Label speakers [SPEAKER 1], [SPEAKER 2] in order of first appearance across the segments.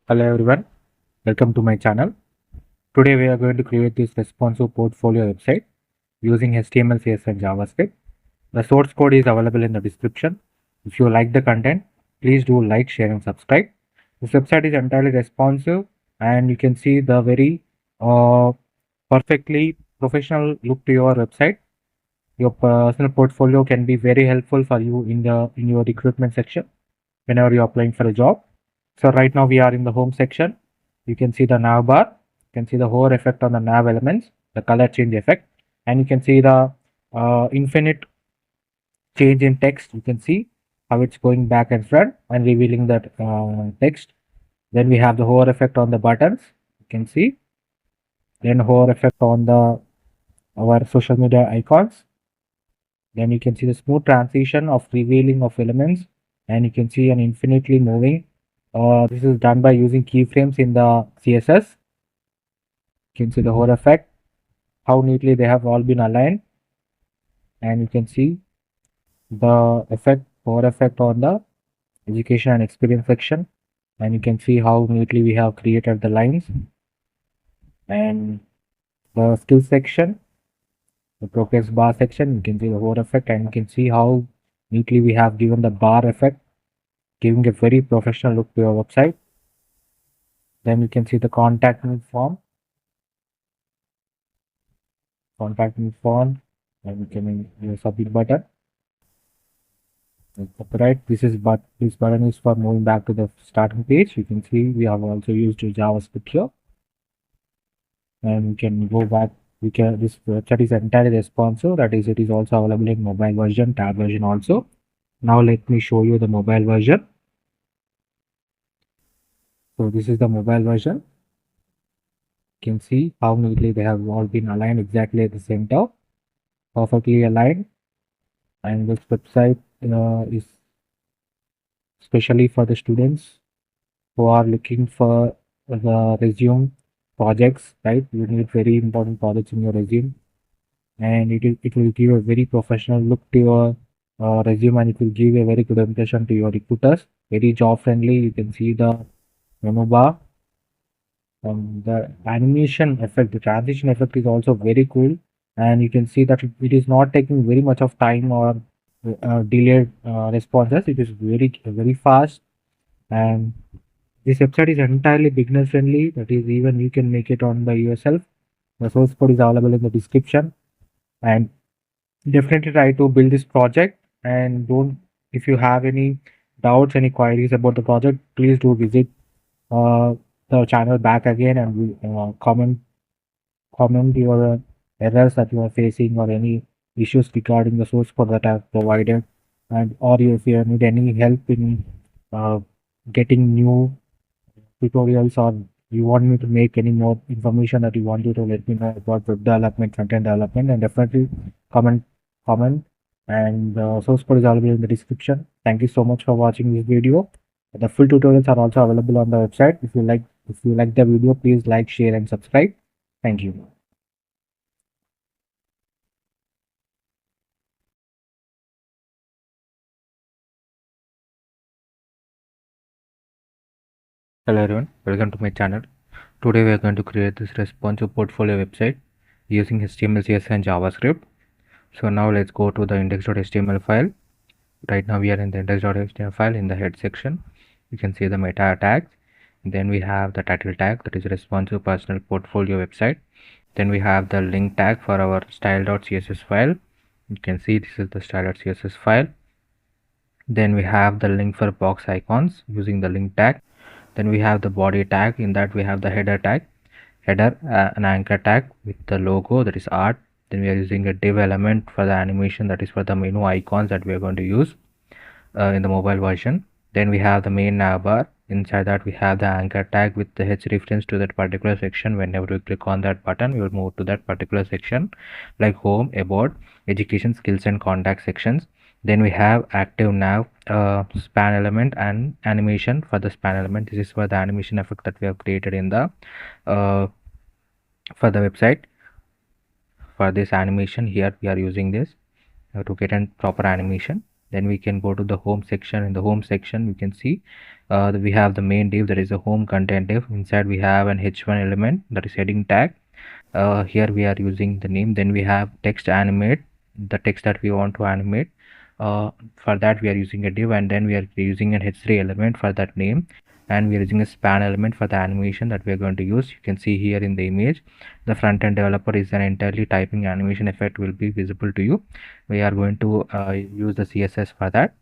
[SPEAKER 1] Hello everyone, welcome to my channel. Today we are going to create this responsive portfolio website using HTML, CSS and JavaScript. The source code is available in the description. If you like the content, please do like, share and subscribe. This website is entirely responsive and you can see the very perfectly professional look to your website. Your personal portfolio can be very helpful for you in your recruitment section whenever you're applying for a job. So right now we are in the home section. You can see the nav bar. You can see the hover effect on the nav elements, the color change effect, and you can see the infinite change in text. You can see how it's going back and front and revealing that text. Then we have the hover effect on the buttons. You can see. Then hover effect on the our social media icons. Then you can see the smooth transition of revealing of elements, and you can see an infinitely moving. This is done by using keyframes in the CSS. You can see the hover effect, how neatly they have all been aligned, and you can see the hover effect on the education and experience section, and you can see how neatly we have created the lines and the skills section, the progress bar section. You can see the hover effect, and you can see how neatly we have given the bar effect, giving a very professional look to your website. Then you can see the contact me form, and you can use submit button. Right, this button is for moving back to the starting page. You can see we have also used JavaScript here, and we can go back. This website is entirely responsive. That is, it is also available in mobile version, tab version also. Now let me show you the mobile version. So this is the mobile version. You can see how neatly they have all been aligned exactly at the center, perfectly aligned. And this website is especially for the students who are looking for the resume projects, right? You need very important projects in your resume, and it will give a very professional look to your resume, and it will give a very good impression to your recruiters. Very job friendly. You can see the menu bar, and the animation effect, the transition effect is also very cool, and you can see that it is not taking very much of time or delayed responses. It is very fast, and this website is entirely beginner friendly. That is, even you can make it on by yourself. The source code is available in the description, and definitely try to build this project. And don't, if you have any doubts, any queries about the project, please do visit uh, the channel back again, and comment your errors that you are facing or any issues regarding the source code that I have provided, and or if you need any help in uh, getting new tutorials, or you want me to make any more information that you want you to let me know about web development, front-end development, and definitely comment, and source code is available in the description. Thank you so much for watching this video. The full tutorials are also available on the website. If you like the video, please like, share and subscribe. Thank you. Hello everyone, welcome to my channel. Today we are going to create this responsive portfolio website using HTML, CSS and JavaScript. So now let's go to the index.html file. Right now we are in the index.html file. In the head section, you can see the meta tags. Then we have the title tag, that is responsive personal portfolio website. Then we have the link tag for our style.css file. You can see this is the style.css file. Then we have the link for box icons using the link tag. Then we have the body tag. In that we have the header tag, an anchor tag with the logo, that is art. Then we are using a div element for the animation, that is for the menu icons that we are going to use in the mobile version. Then we have the main navbar. Inside that we have the anchor tag with the h reference to that particular section. Whenever we click on that button, we will move to that particular section, like home, about, education, skills and contact sections. Then we have active nav, span element and animation for the span element. This is for the animation effect that we have created in the for the website. For this animation here, we are using this to get a proper animation. Then we can go to the home section. In the home section, we can see we have the main div, that is a home content div. Inside we have an h1 element, that is heading tag. Here we are using the name. Then we have text animate, the text that we want to animate. For that we are using a div, and then we are using an h3 element for that name, and we are using a span element for the animation that we are going to use. You can see here in the image, the front end developer is an entirely typing animation effect will be visible to you. We are going to use the CSS for that.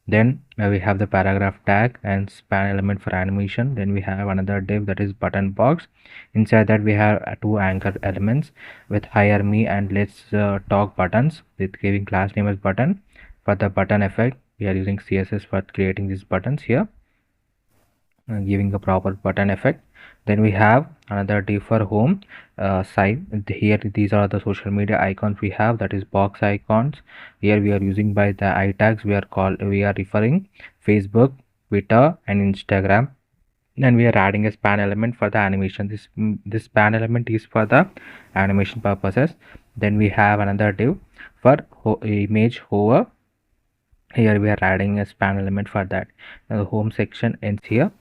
[SPEAKER 1] Then we have the paragraph tag and span element for animation. Then we have another div, that is button box. Inside that we have two anchor elements with hire me and let's talk buttons, with giving class name as button. For the button effect, we are using CSS for creating these buttons here, giving a proper button effect. Then we have another div for home site. Here these are the social media icons we have, that is box icons. Here we are using by the I tags, we are referring Facebook, Twitter and Instagram. Then we are adding a span element for the animation. This span element is for the animation purposes. Then we have another div for image hover. Here we are adding a span element for that. Now the home section ends here.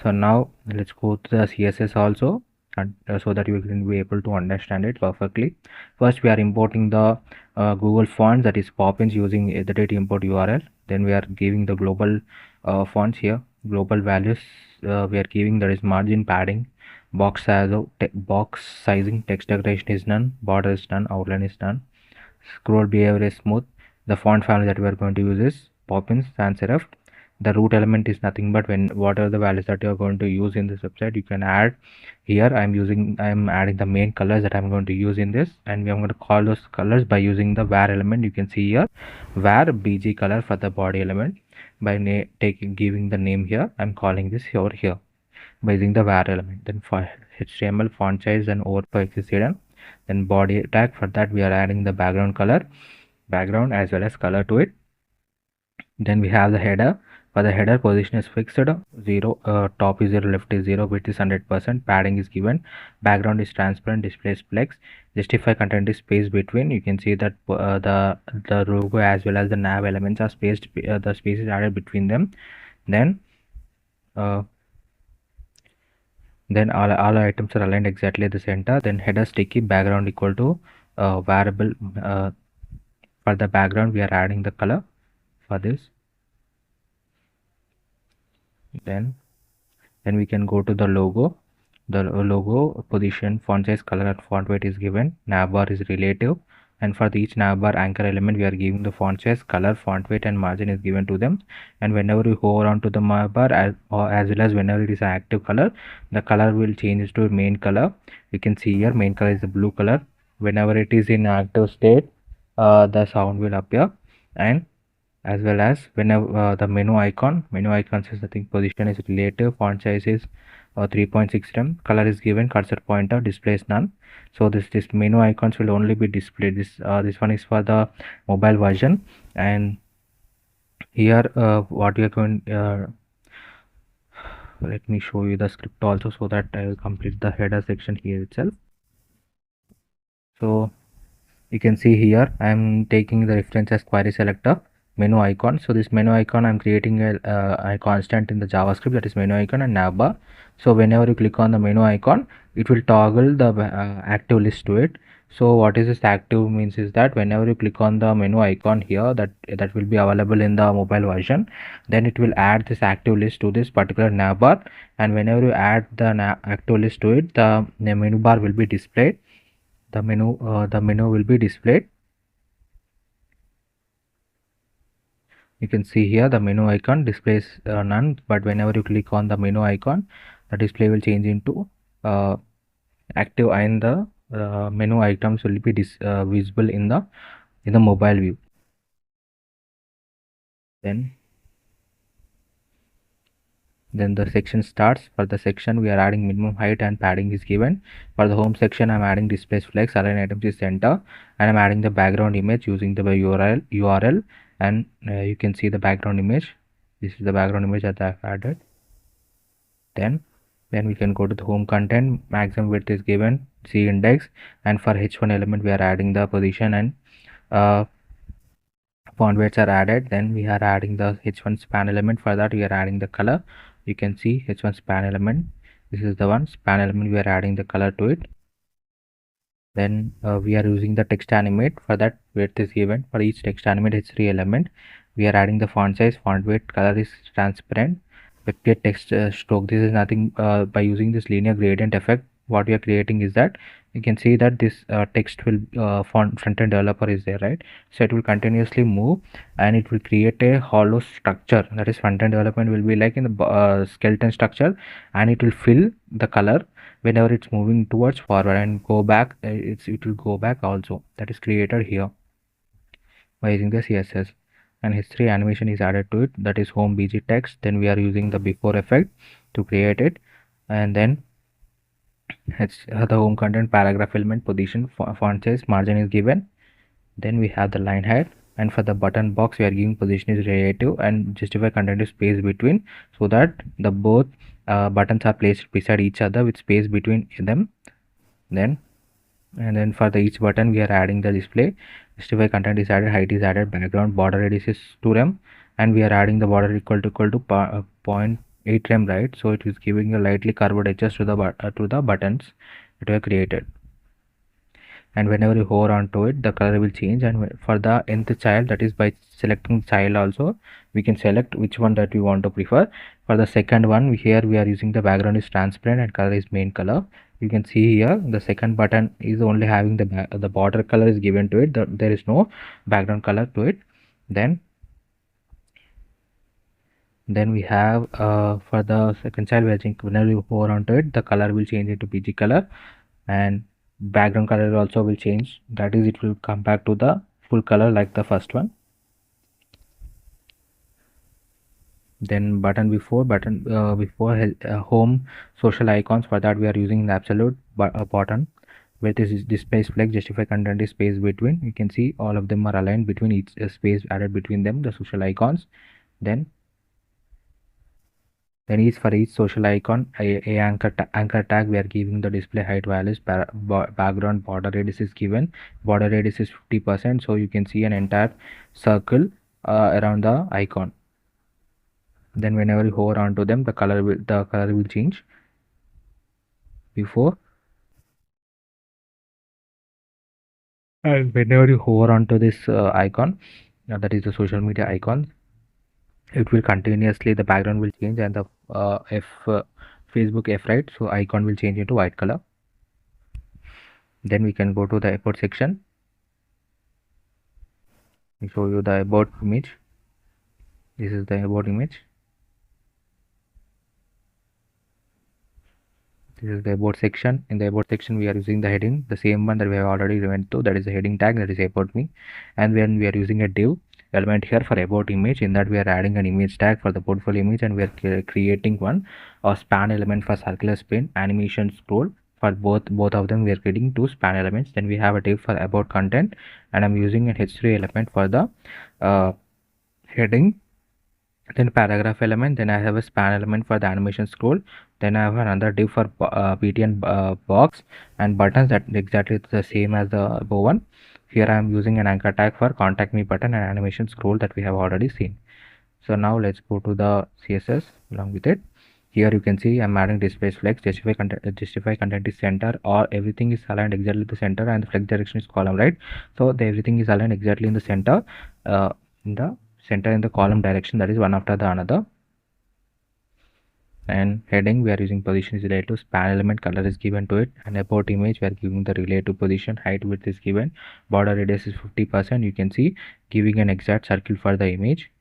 [SPEAKER 1] So now let's go to the CSS also, and so that you can be able to understand it perfectly. First we are importing the Google fonts, that is pop-ins, using the data import URL. Then we are giving the global fonts here, global values we are giving, that is margin, padding, box size, box sizing, text decoration is none, border is none, outline is none, scroll behavior is smooth. The font family that we are going to use is pop-ins, sans serif. The root element is nothing but what are the values that you are going to use in this website, you can add here. I'm adding the main colors that I'm going to use in this, and we are going to call those colors by using the var element. You can see here var bg color for the body element. By giving the name here, I'm calling this over here by using the var element. Then for HTML font size and overflow is hidden. Then body tag, for that we are adding the background as well as color to it. Then we have the header. For the header, position is fixed, 0, top is 0, left is 0, width is 100%, padding is given, background is transparent, displays flex, justify content is space between. You can see that the logo as well as the nav elements are spaced, the space is added between them. Then all items are aligned exactly at the center. Then header sticky, background equal to variable. For the background we are adding the color for this. Then we can go to the logo. The logo position, font size, color and font weight is given. Navbar is relative, and for each navbar anchor element we are giving the font size, color, font weight and margin is given to them. And whenever you hover on to the navbar, as well as whenever it is an active color, the color will change to main color. You can see here main color is the blue color. Whenever it is in active state, the sound will appear. And as well as whenever the menu icon says the thing position is relative, font size is 3.6 rem, color is given, cursor pointer, displays none. So this menu icons will only be displayed. This one is for the mobile version. And here what we are going, let me show you the script also, so that I will complete the header section here itself. So you can see here I am taking the reference as query selector menu icon. So this menu icon I'm creating a constant in the JavaScript, that is menu icon and navbar. So whenever you click on the menu icon, it will toggle the active list to it. So what is this active means is that whenever you click on the menu icon here, that will be available in the mobile version, then it will add this active list to this particular navbar. And whenever you add the active list to it, the menu bar will be displayed. The menu will be displayed. You can see here the menu icon displays none, but whenever you click on the menu icon, the display will change into active, and the menu items will be visible in the mobile view. Then the section starts. For the section we are adding minimum height and padding is given. For the home section I'm adding displays flex, align items is center, and I'm adding the background image using the URL. And you can see the background image. This is the background image that I've added. Then we can go to the home content. Maximum width is given, C index, and for h1 element we are adding the position, and font weights are added. Then we are adding the h1 span element. For that we are adding the color. You can see h1 span element. This is the one span element. We are adding the color to it. Then we are using the text animate. For that width is given. For each text animate h3 element we are adding the font size, font weight, color is transparent, vector text stroke. This is nothing by using this linear gradient effect. What we are creating is that you can see that this text will front-end developer is there, right? So it will continuously move and it will create a hollow structure. That is, front-end development will be like in the skeleton structure, and it will fill the color whenever it's moving towards forward and go back. It will go back also. That is created here by using the CSS. And h3 animation is added to it, that is home bg text. Then we are using the before effect to create it, and then it's the home content, paragraph element, position, font size, margin is given. Then we have the line height, and for the button box we are giving position is relative and justify content is space between, so that the both buttons are placed beside each other with space between them. Then for the each button we are adding the display, justify content is added, height is added, background border radius is 2 rem, and we are adding the border equal to 0.8 rem, right? So it is giving a lightly curved edges to the buttons that were created. And whenever you hover onto it, the color will change. And for the nth child, that is by selecting child also, we can select which one that we want to prefer. For the second one, here we are using the background is transparent and color is main color. You can see here the second button is only having the border color is given to it. There is no background color to it. Then we have for the second child, whenever you hover onto it, the color will change into PG color, and background color also will change. That is, it will come back to the full color like the first one. Then before home social icons. For that we are using the absolute button where this is display flex, justify content is space between. You can see all of them are aligned between each space added between them, the social icons. Then for each social icon a anchor tag, we are giving the display height values, background border radius is given. Border radius is 50%, so you can see an entire circle around the icon. Then whenever you hover onto them, the color will change. Before, and whenever you hover onto this icon, that is the social media icon, it will continuously, the background will change, and the Facebook F, right? So icon will change into white color. Then we can go to the about section. We show you the about image. This is the about image. This is the about section. In the about section we are using the heading, the same one that we have already went to, that is the heading tag, that is about me. And when we are using a div element here for about image, in that we are adding an image tag for the portfolio image, and we are creating one span element for circular spin, animation scroll. For both of them we are creating two span elements. Then we have a div for about content, and I'm using an h3 element for the heading. Then paragraph element, then I have a span element for the animation scroll. Then I have another div for btn box and buttons, that exactly the same as the above one. Here I am using an anchor tag for contact me button and animation scroll that we have already seen. So now let's go to the CSS along with it. Here you can see I'm adding display flex, justify content is center, or everything is aligned exactly the center, and the flex direction is column, right? So everything is aligned exactly in the center, in the column direction, that is one after the another. And heading, we are using position is related to, span element color is given to it, and about image we are giving the relative position, height width is given, border radius is 50%. You can see giving an exact circle for the image.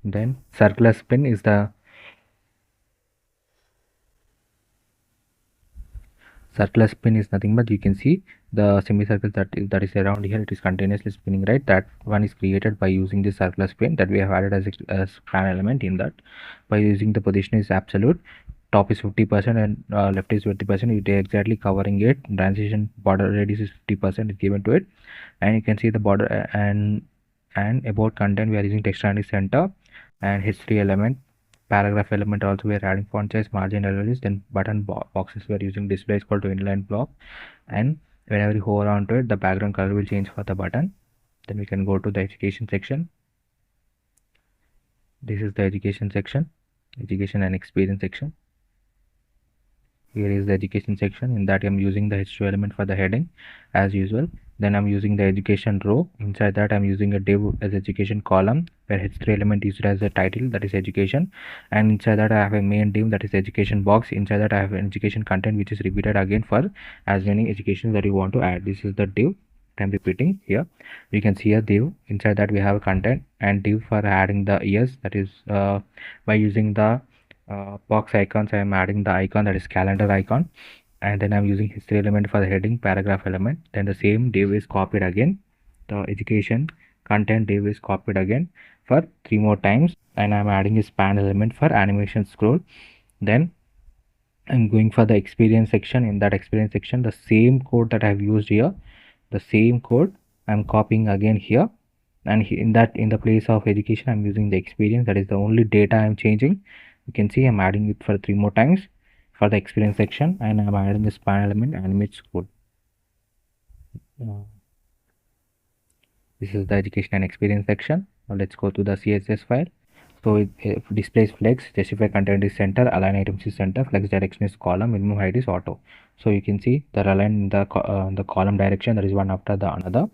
[SPEAKER 1] Then circular spin is the circular spin is nothing but, you can see the semicircle that is around here, it is continuously spinning, right? That one is created by using this circular spin that we have added as a span element. In that, by using the position is absolute, top is 50% and left is 20%, it is exactly covering it. Transition border radius is 50% is given to it, and you can see the border and about content we are using text and center, and history element, paragraph element also we are adding font size, margin analysis. Then button boxes we are using display is equal to inline block, and whenever you hover onto it, the background color will change for the button. Then we can go to the education section. This is the education section, education and experience section. Here is the education section. In that I'm using the h2 element for the heading as usual. Then I'm using the education row. Inside that I'm using a div as education column where h3 element is used as a title, that is education, and inside that I have a main div, that is education box. Inside that I have an education content which is repeated again for as many educations that you want to add. This is the div I'm repeating here. You can see a div. Inside that we have content and div for adding the years, that is by using the box icons. I am adding the icon, that is calendar icon, and then I'm using history element for the heading, paragraph element. Then the same div is copied again, the education content div is copied again for 3 more times, and I'm adding a span element for animation scroll. Then I'm going for the experience section. In that experience section, the same code that I've used here, the same code I'm copying again here, and in the place of education I'm using the experience, that is the only data I'm changing. You can see I'm adding it for 3 more times for the experience section, and I'm adding the span element animate scroll. This is the education and experience section. Now let's go to the CSS file. So it displays flex, justify content is center, align items is center, flex direction is column, minimum height is auto. So you can see they're aligned in the column direction, that is one after the another.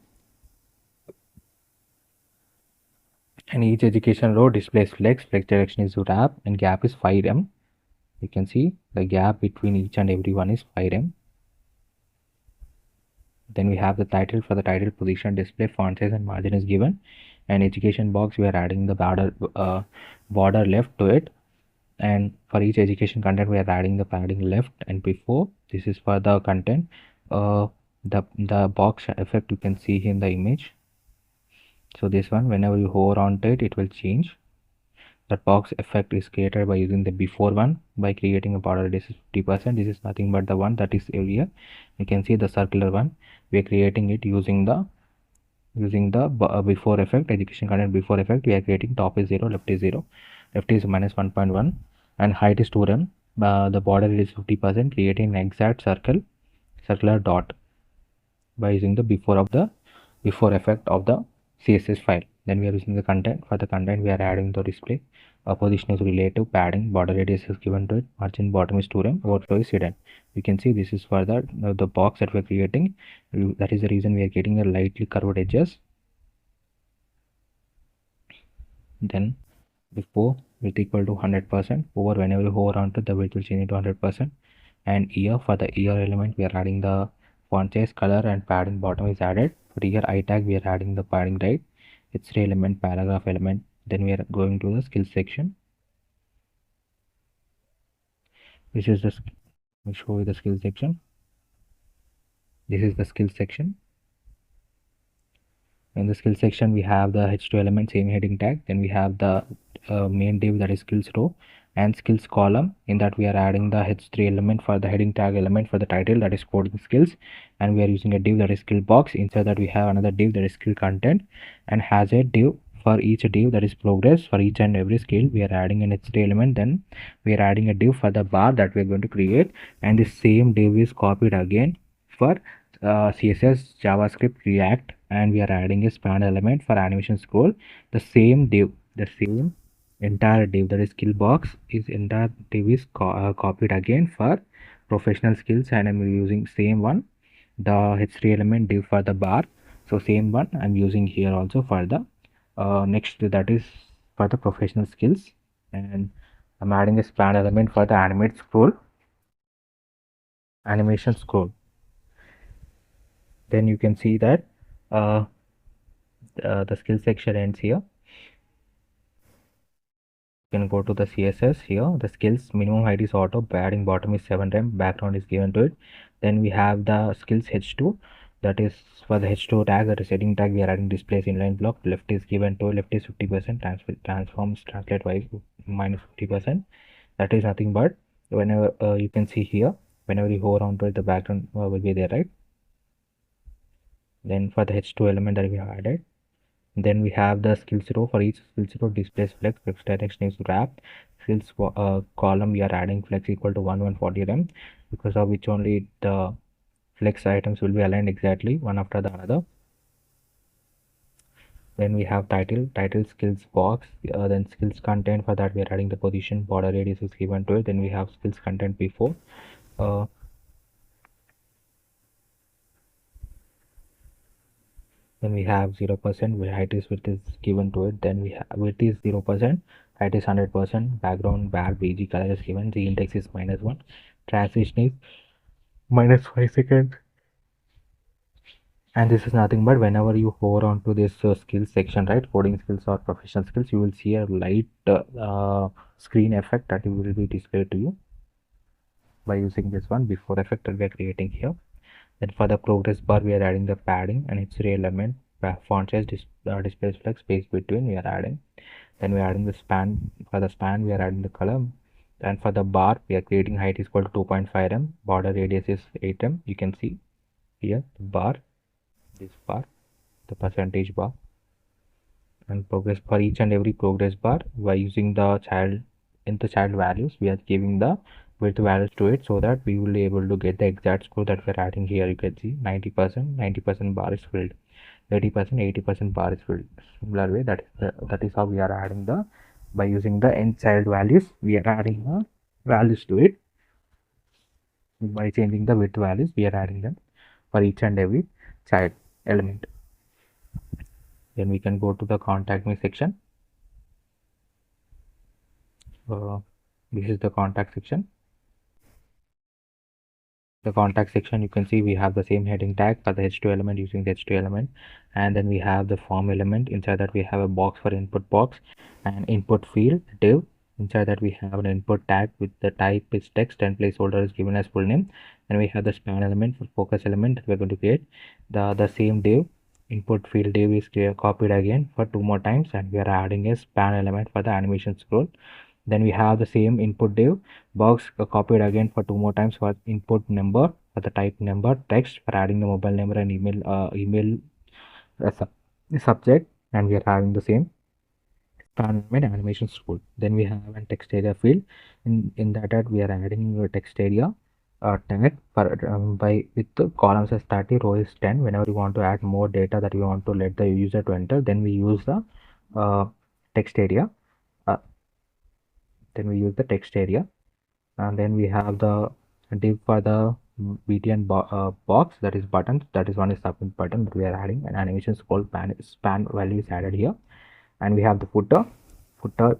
[SPEAKER 1] And each education row displays flex direction is wrap, and gap is 5 m. You can see the gap between each and every one is 5 m. Then we have the title. For the title, position, display, font size and margin is given. And education box, we are adding the border left to it. And for each education content we are adding the padding left and before. This is for the content. The box effect you can see in the image. So this one, whenever you hover onto it, it will change. That box effect is created by using the before one, by creating a border radius 50%. This is nothing but the one that is earlier. You can see the circular one, we are creating it using the before effect, education content before effect. We are creating top is 0, left is 0, left is minus 1.1, and height is 2 m. The border is 50%, creating an exact circular dot by using the before effect of the CSS file. Then we are using the content. For the content we are adding the display, position is relative, padding, border radius is given to it, margin bottom is 2 m, overflow is hidden. You can see this is for the box that we are creating. That is the reason we are getting a lightly curved edges. Then before width equal to 100%, over whenever you hover onto the width will change to 100%. And ear, for the ear element we are adding the font size, color and padding bottom is added. For ear I tag we are adding the padding right, history element, paragraph element. Then we are going to the skills section. This is the let me show you the skills section. This is the skills section. In the skills section we have the h2 element, same heading tag. Then we have the main div, that is skills row, and skills column. In that we are adding the h3 element for the heading tag element for the title, that is coding skills, and we are using a div, that is skill box. Inside that we have another div, that is skill content, and has a div for each div, that is progress. For each and every skill we are adding an h3 element. Then we are adding a div for the bar that we are going to create, and the same div is copied again for CSS, JavaScript, React, and we are adding a span element for animation scroll. The same div, the same entire div, that is skill box, is entire div is copied again for professional skills, and I'm using same one, the h3 element div for the bar. So same one I'm using here also for the next, that is for the professional skills, and I'm adding a span element for the animation scroll. Then you can see that the skill section ends here. You can go to the CSS here. The skills minimum height is auto, padding bottom is 7 m, background is given to it. Then we have the skills h2, that is for the h2 tag, that is heading tag. We are adding displays inline block, left is given to, left is 50%, transforms translate y minus 50%. That is nothing but whenever you can see here, whenever you hover onto it, the background will be there, right? Then for the h2 element that we have added, then we have the skills row. For each skills row displays flex direction is wrap. Skills column we are adding flex equal to 140 m, because of which only the flex items will be aligned exactly one after the another. Then we have title skills box, then skills content. For that we are adding the position, border radius is given to it. Then we have skills content before. uh, then we have 0%, where height is width is given to it. Then we have width is 0%, height is 100%, background bar bg color is given, the index is -1, transition is -5 seconds. And this is nothing but whenever you hover onto this skills section, right, coding skills or professional skills, you will see a light screen effect that will be displayed to you by using this one before effect that we are creating here. Then for the progress bar we are adding the padding and history element, font size, display flex, space between we are adding. Then we are adding the span. For the span we are adding the color. And for the bar we are creating height is equal to 2.5 m, border radius is 8 m. You can see here the bar, this bar, the percentage bar, and progress for each and every progress bar by using the child values. We are giving the width values to it so that we will be able to get the exact score that we are adding here. You can see 90% bar is filled, 80% bar is filled. Similar way, that is how we are adding the, by using the end child values we are adding the values to it. By changing the width values we are adding them for each and every child element. Then we can go to the contact me section. This is the contact section. The contact section, you can see we have the same heading tag for the h2 element using the h2 element, and then we have the form element. Inside that we have a box for input box and input field div. Inside that we have an input tag with the type is text and placeholder is given as full name. And we have the span element for focus element that we're going to create. The same div, input field div, is copied again for 2 more times, and we are adding a span element for the animation scroll. Then we have the same input div box copied again for 2 more times for input number, for the type number, text for adding the mobile number and email subject, and we are having the same span element animation scroll. Then we have a text area field. In that we are adding a text area tag for by with the columns as 30, row is 10. Whenever you want to add more data that you want to let the user to enter, then we use the text area. Then we use the text area, and then we have the div for the btn box, that is buttons, that is one is submit button that we are adding, and animation scroll span value is added here. And we have the footer.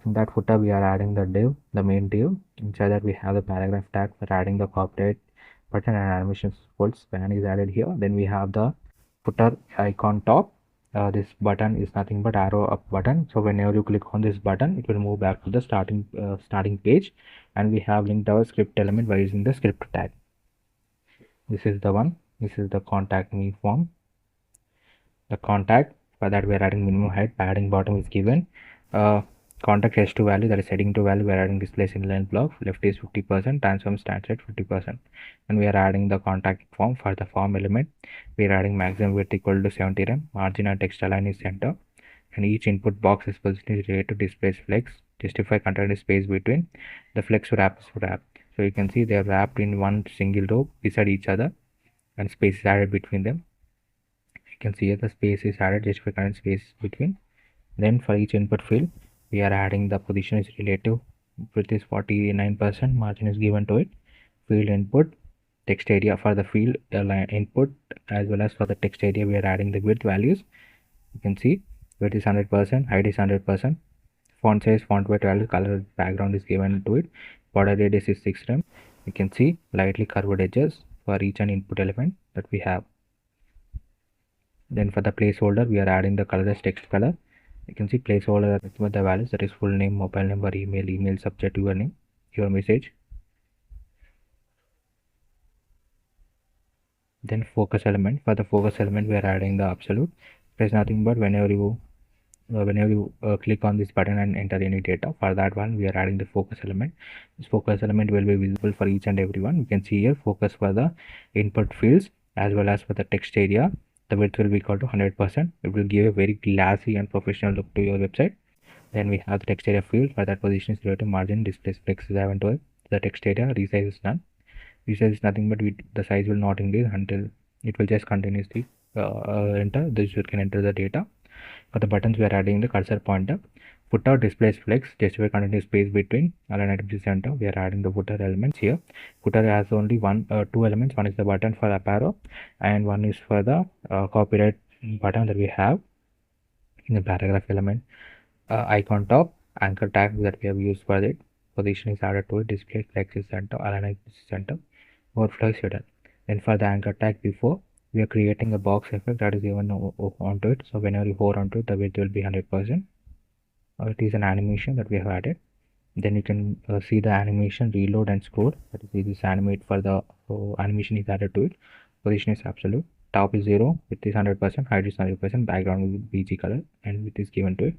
[SPEAKER 1] In that footer we are adding the div, the main div. Inside that we have the paragraph tag for adding the copyright button, and animation scroll span is added here. Then we have the footer icon top. This button is nothing but arrow up button, so whenever you click on this button it will move back to the starting page. And we have linked our script element by using the script tag. This is the one. This is the contact me form. The contact, for that we are adding minimum height, padding bottom is given, contact h2 value, that is heading to value, we are adding displays inline block, left is 50%, transform stands at 50%. And we are adding the contact form. For the form element we are adding maximum width equal to 70 rem, margin and text align is center, and each input box is positioned related to displays flex, justify content space between the flex wrap is wrap. So you can see they are wrapped in one single row beside each other, and space is added between them. You can see here the space is added, justify content space between. Then for each input field we are adding the position is relative, width is 49%, margin is given to it, field input, text area for the field input, as well as for the text area we are adding the width values. You can see width is 100%, height is 100%, font size, font weight value, color background is given to it, border radius is 6 rem. You can see lightly curved edges for each and input element that we have. Then for the placeholder we are adding the color as text color. You can see placeholder with the values, that is full name, mobile number, email subject, your name, your message. Then focus element, for the focus element we are adding the absolute. There's nothing but whenever you click on this button and enter any data, for that one we are adding the focus element. This focus element will be visible for each and every one. You can see here focus for the input fields as well as for the text area. The width will be equal to 100%. It will give a very classy and professional look to your website. Then we have the text area field. For that position is relative, margin, display flex is given to it. The text area resize is none. Resize is nothing but the size will not increase until it will just continuously enter. The user can enter the data. For the buttons, we are adding the cursor pointer. Footer displays flex, justify continuous space between align item to center. We are adding the footer elements here. Footer has only two elements. One is the button for up arrow, and one is for the copyright button that we have in the paragraph element. Icon top, anchor tag that we have used for it. Position is added to it. Display flex is center, align item is center. Overflow is hidden. Then for the anchor tag before, we are creating a box effect that is given onto it. So whenever you hover onto it, the width will be 100%. It is an animation that we have added. Then you can see the animation reload and scroll. That is this animate for the animation is added to it. Position is absolute. Top is 0, width is 100%, height is 100%, background will be BG color, and width is given to it.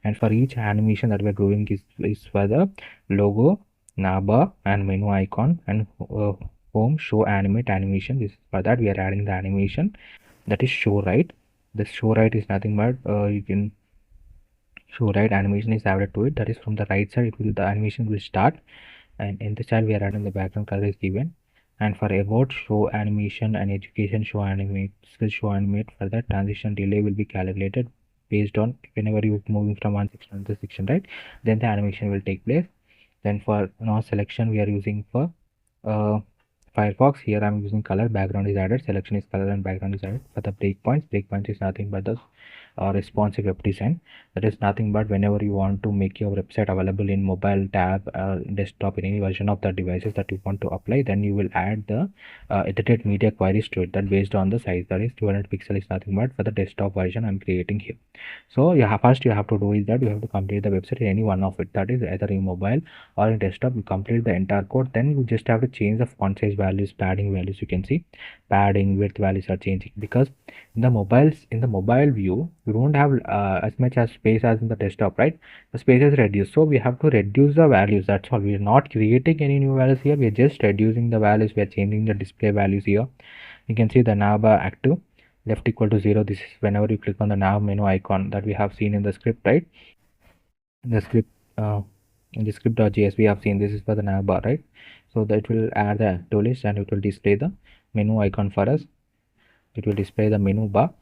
[SPEAKER 1] And for each animation that we are doing is for the logo, navbar, and menu icon, and home show animate animation. This for that we are adding the animation that is show right. The show right is nothing but you can show right animation is added to it. That is from the right side. The animation will start, and in the child we are adding the background color is given. And for about show animation and education show animate, skill show animate, for that transition delay will be calculated based on whenever you moving from one section to the section, right? Then the animation will take place. Then for now selection we are using for uh, Firefox. Here I'm using color, background is added, selection is color, and background is added. For the breakpoints is nothing but the responsive web design. That is nothing but whenever you want to make your website available in mobile, tab, desktop, in any version of the devices that you want to apply, then you will add the edited media queries to it. That based on the size, that is 200 pixel is nothing but for the desktop version I'm creating here. So first you have to do is that you have to complete the website in any one of it, that is either in mobile or in desktop. You complete the entire code, then you just have to change the font size values, padding values. You can see padding, width values are changing because in the mobile view you don't have as much as space as in the desktop, right? The space is reduced, so we have to reduce the values. That's all. We are not creating any new values here, we are just reducing the values. We are changing the display values here. You can see the navbar active, left equal to 0. This is whenever you click on the nav menu icon that we have seen in the script, right? In the script in the script.js we have seen this is for the navbar, right? So that will add the active list and it will display the menu icon for us. It will display the menu bar,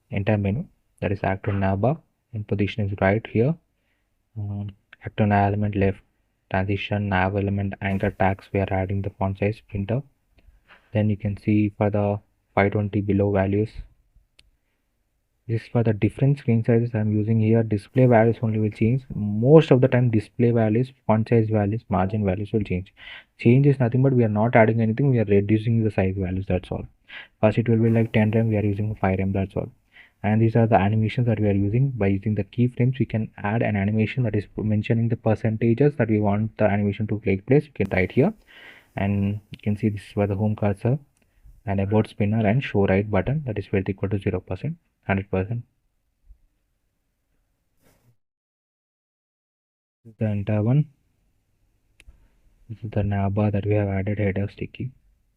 [SPEAKER 1] entire menu, that is active navbar, and position is right here. Active nav element left, transition nav element, anchor tags, we are adding the font size printer. Then you can see for the 520 below values, this is for the different screen sizes I'm using here. Display values only will change. Most of the time display values, font size values, margin values will change. Change is nothing but we are not adding anything, we are reducing the size values, that's all. First it will be like 10 rem, we are using 5 rem, that's all. And these are the animations that we are using. By using the keyframes we can add an animation that is mentioning the percentages that we want the animation to take place. You can write here, and you can see this is for the home cursor and about spinner and show right button, that is width equal to 0%, 100%. The entire one. This is the navbar that we have added header sticky.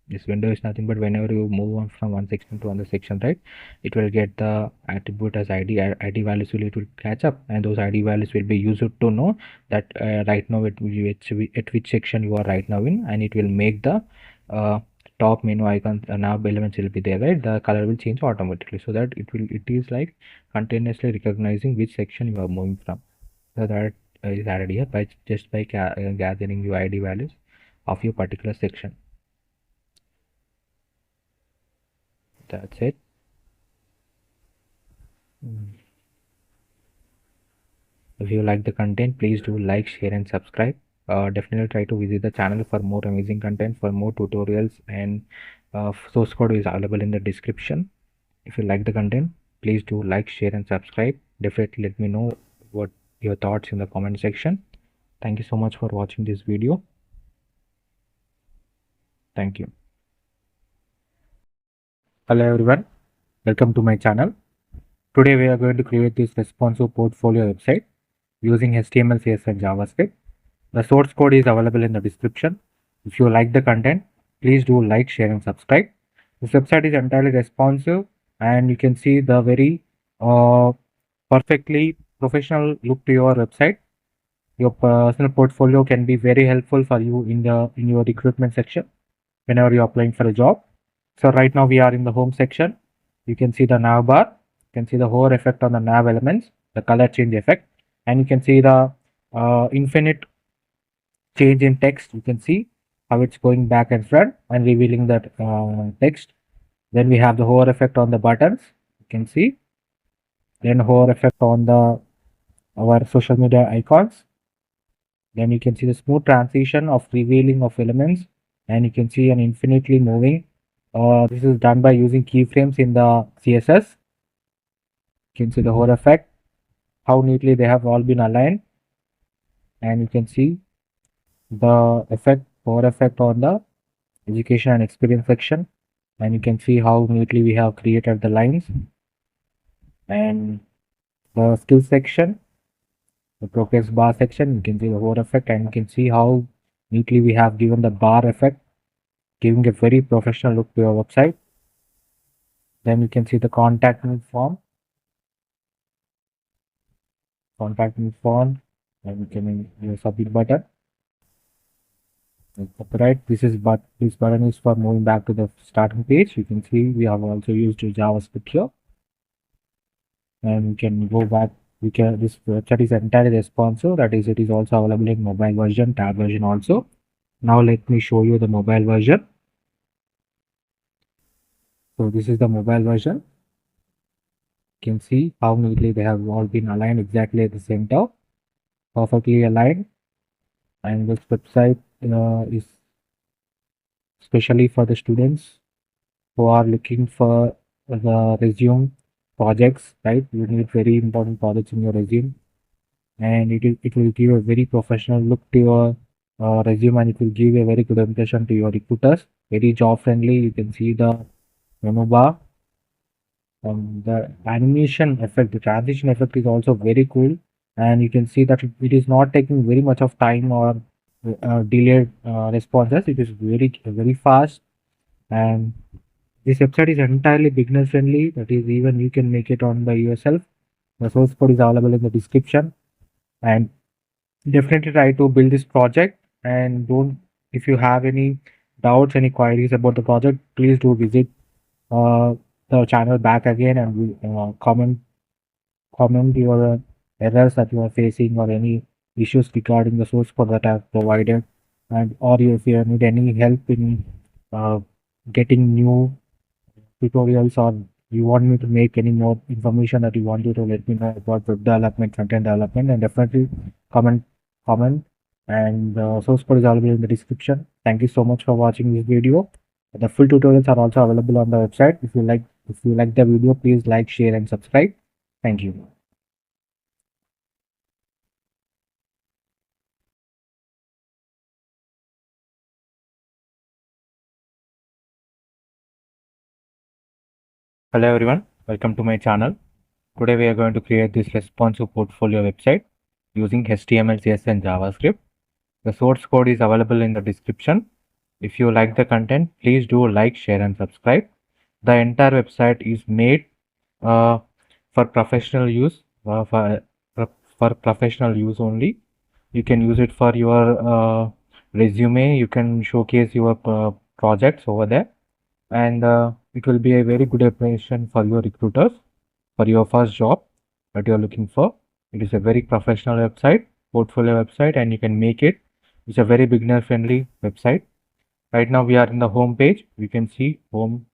[SPEAKER 1] This window is nothing but whenever you move on from one section to another section, right, it will get the attribute as id values it will catch up, and those id values will be used to know that right now at which section you are right now in, and it will make the top menu icon nav elements will be there, right? The color will change automatically, so that it is like continuously recognizing which section you are moving from. So that is added here by gathering your id values of your particular section. That's it. If you like the content, please do like, share, and subscribe. Definitely try to visit the channel for more amazing content, for more tutorials, and source code is available in the description. If you like the content, please do like, share, and subscribe. Definitely let me know what your thoughts in the comment section. Thank you so much for watching this video. Thank you. Hello everyone, welcome to my channel. Today we are going to create this responsive portfolio website using HTML, CSS, and JavaScript. The source code is available in the description. If you like the content, please do like, share, and subscribe. This website is entirely responsive, and you can see the very perfectly professional look to your website. Your personal portfolio can be very helpful for you in your recruitment section whenever you're applying for a job. So right now we are in the home section. You can see the nav bar. can see the hover effect on the nav elements, the color change effect, and you can see the infinite change in text. You can see how it's going back and front and revealing that text. Then we have the hover effect on the buttons. You can see. Then hover effect on the our social media icons. Then you can see the smooth transition of revealing of elements, and you can see an infinitely moving. This is done by using keyframes in the CSS. You can see the hover effect, how neatly they have all been aligned, and you can see the effect, hover effect on the education and experience section, and you can see how neatly we have created the lines, and the skill section, the progress bar section, you can see the hover effect, and you can see how neatly we have given the bar effect, giving a very professional look to your website. Then you can see the contact me form, and you can use submit button. Right, this button is for moving back to the starting page. You can see we have also used JavaScript here, and we can go back. We can this website is entirely responsive. That is, it is also available in mobile version, tab version also. Now let me show you the mobile version. So this is the mobile version. You can see how neatly they have all been aligned exactly at the center, perfectly aligned. And this website is especially for the students who are looking for the resume projects, right? You need very important projects in your resume, and it will give a very professional look to your resume, and it will give a very good impression to your recruiters. Very job friendly. You can see the menu bar, and the animation effect, the transition effect is also very cool, and you can see that it is not taking very much of time or delayed responses. It is very fast, and this website is entirely beginner friendly. That is, even you can make it on by yourself. The source code is available in the description, and definitely try to build this project. And don't, if you have any doubts, any queries about the project, please do visit uh, the channel back again, and comment your errors that you are facing or any issues regarding the source code that I have provided, and or if you need any help in uh, getting new tutorials, or you want me to make any more information that you want you to let me know about web development, front-end development, and definitely comment, and source code is available in the description. Thank you so much for watching this video. The full tutorials are also available on the website. If you like the video, please like, share, and subscribe. Thank you. Hello everyone, welcome to my channel. Today we are going to create this responsive portfolio website using HTML, CSS, and JavaScript. The source code is available in the description. If you like the content, please do like, share, and subscribe. The entire website is made uh, for professional use, for professional use only. You can use it for your resume. You can showcase your projects over there, and it will be a very good impression for your recruiters for your first job that you're looking for. It is a very professional website, portfolio website, and you can make it. It's a very beginner friendly website. Right now we are in the home page. We can see home,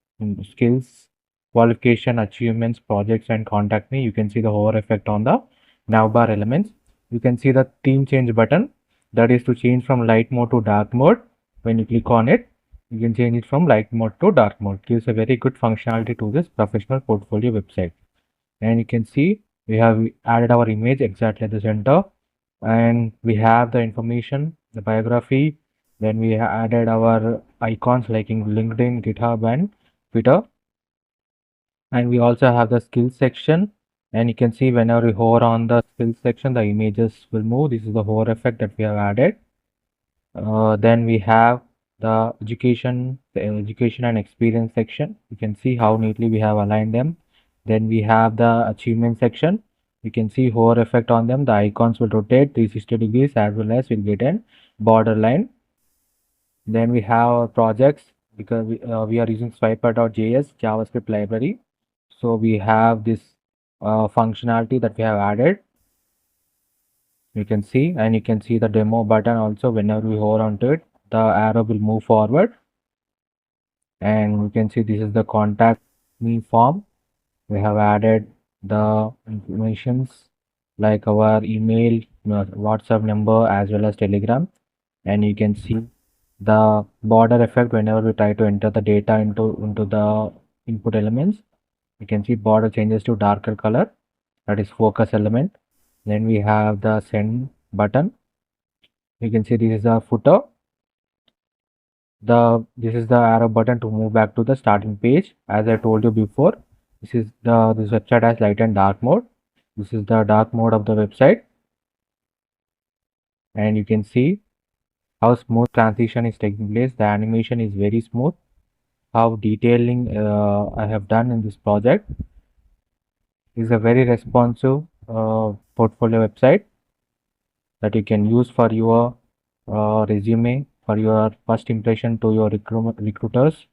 [SPEAKER 1] skills, qualification, achievements, projects, and contact me. You can see the hover effect on the navbar elements. You can see the theme change button, that is to change from light mode to dark mode. When you click on it, you can change it from light mode to dark mode. Gives a very good functionality to this professional portfolio website. And you can see we have added our image exactly at the center, and we have the information, the biography. Then we added our icons like in LinkedIn, GitHub, and Twitter. And we also have the skills section, and you can see whenever we hover on the skills section, the images will move. This is the hover effect that we have added. Then we have the education and experience section. You can see how neatly we have aligned them. Then we have the achievement section. You can see hover effect on them. The icons will rotate 360 degrees, as well as we'll get an border line. Then we have our projects, because we are using swiper.js JavaScript library. So we have this functionality that we have added. You can see, and you can see the demo button also. Whenever we hold on to it, the arrow will move forward, and you can see this is the contact me form. We have added the informations like our email, WhatsApp number, as well as Telegram, and you can see the border effect whenever we try to enter the data into the input elements. You can see border changes to darker color, that is focus element. Then we have the send button. You can see this is the footer. This is the arrow button to move back to the starting page. As I told you before, this website has light and dark mode. This is the dark mode of the website, and you can see how smooth transition is taking place. The animation is very smooth. How detailing I have done in this project. Is a very responsive portfolio website that you can use for your resume, for your first impression to your recruiters.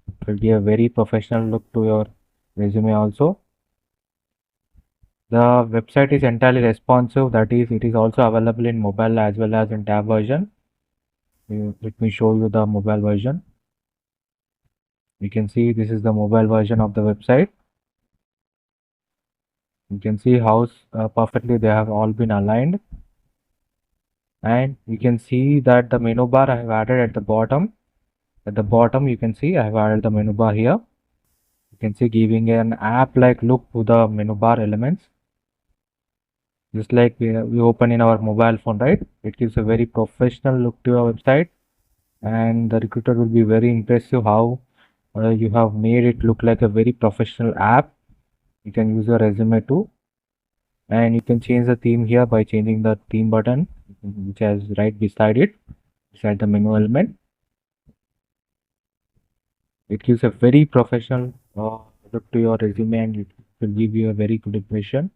[SPEAKER 1] It will give a very professional look to your resume also. The website is entirely responsive, that is, it is also available in mobile as well as in tab version. Let me show you the mobile version. You can see this is the mobile version of the website. You can see how perfectly they have all been aligned, and you can see that the menu bar I have added at the bottom. At the bottom, you can see I have added the menu bar here. You can see giving an app-like look to the menu bar elements, just like we open in our mobile phone, right? It gives a very professional look to your website, and the recruiter will be very impressive how you have made it look like a very professional app. You can use your resume too, and you can change the theme here by changing the theme button, which is right beside it, beside the menu element. It gives a very professional look to your resume, and it will give you a very good impression.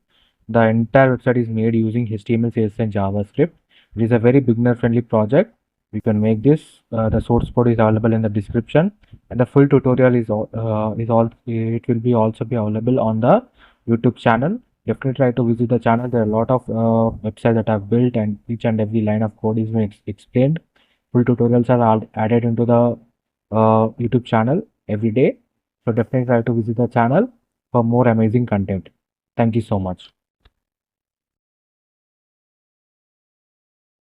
[SPEAKER 1] The entire website is made using HTML, CSS, and JavaScript. It is a very beginner-friendly project. You can make this. The source code is available in the description, and the full tutorial is all. It will be also be available on the YouTube channel. Definitely try to visit the channel. There are a lot of websites that I've built, and each and every line of code is being explained. Full tutorials are all added into the YouTube channel every day. So definitely try to visit the channel for more amazing content. Thank you so much.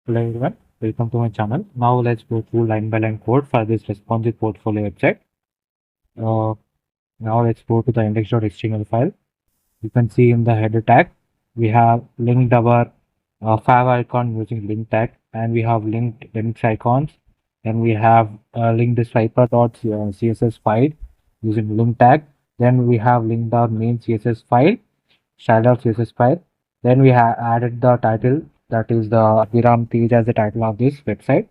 [SPEAKER 1] Hello everyone, welcome to my channel. Now let's go through line by line code for this responsive portfolio website. Now let's go to the index.html file. You can see in the header tag, we have linked our fav icon using link tag, and we have linked links icons, and we have linked the striper.css file using link tag. Then we have linked our main CSS file, style.css file. Then we have added the title, that is the Viram Tej as the title of this website.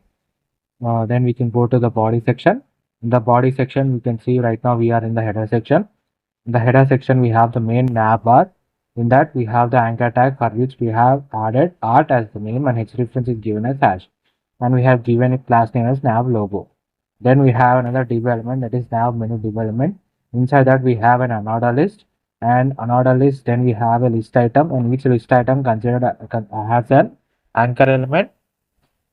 [SPEAKER 1] Then we can go to the body section. In the body section, you can see right now we are in the header section. In the header section, we have the main nav bar. In that, we have the anchor tag for which we have added art as the name, and reference is given as hash. And we have given a class name as nav logo. Then we have another div element, that is nav menu div element. Inside that, we have an unorder list, and unorder list. Then we have a list item, and each list item considered has an anchor element,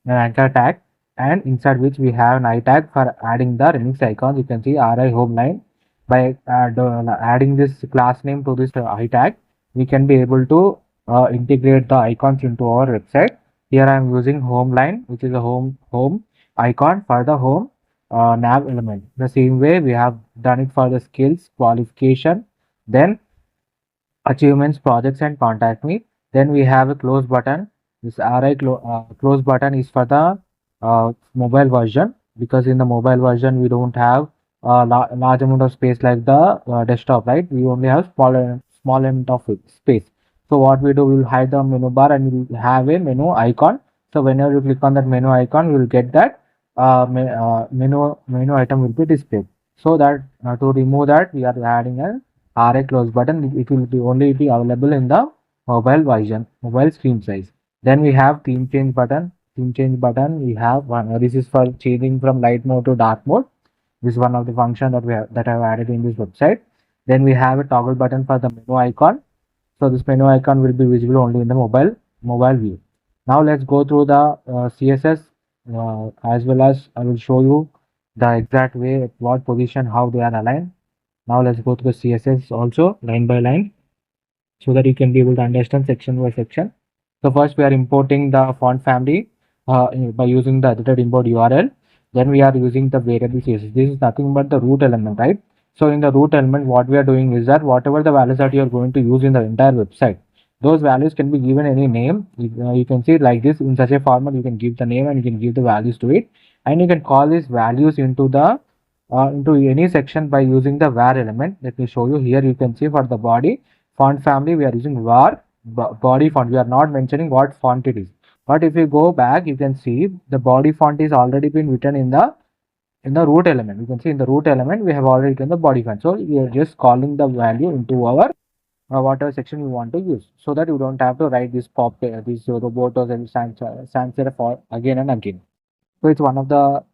[SPEAKER 1] an anchor tag, and inside which we have an I tag for adding the remix icons. You can see RI home line. By adding this class name to this I tag, we can be able to integrate the icons into our website. Here I am using home line, which is a home icon for the home nav element. The same way we have done it for the skills, qualification, then achievements, projects, and contact me. Then we have a close button. This close button is for the mobile version, because in the mobile version we don't have a large amount of space like the desktop, right? We only have small amount of space. So what we do, we will hide the menu bar and we will have a menu icon. So whenever you click on that menu icon, we will get that menu item will be displayed. So that to remove that, we are adding a RA close button. It will be only available in the mobile version, mobile screen size. Then we have theme change button. Theme change button, we have one. This is for changing from light mode to dark mode. This is one of the function that I have added in this website. Then we have a toggle button for the menu icon. So this menu icon will be visible only in the mobile view. Now let's go through the CSS as well as I will show you the exact way, at what position, how they are aligned. Now let's go to the CSS also line by line, so that you can be able to understand section by section. So first we are importing the font family by using the edited import URL. Then we are using the variable CSS. This is nothing but the root element, right? So in the root element, what we are doing is that whatever the values that you are going to use in the entire website, those values can be given any name. You can see it like this. In such a format, you can give the name and you can give the values to it, and you can call these values into the into any section by using the var element. Let me show you here. You can see for the body font family, we are using var body font. We are not mentioning what font it is. But if you go back, you can see the body font is already been written in the root element. You can see in the root element we have already written the body font. So we are just calling the value into our whatever section we want to use, so that you don't have to write this these robotos and sans serif for again and again. So it's one of the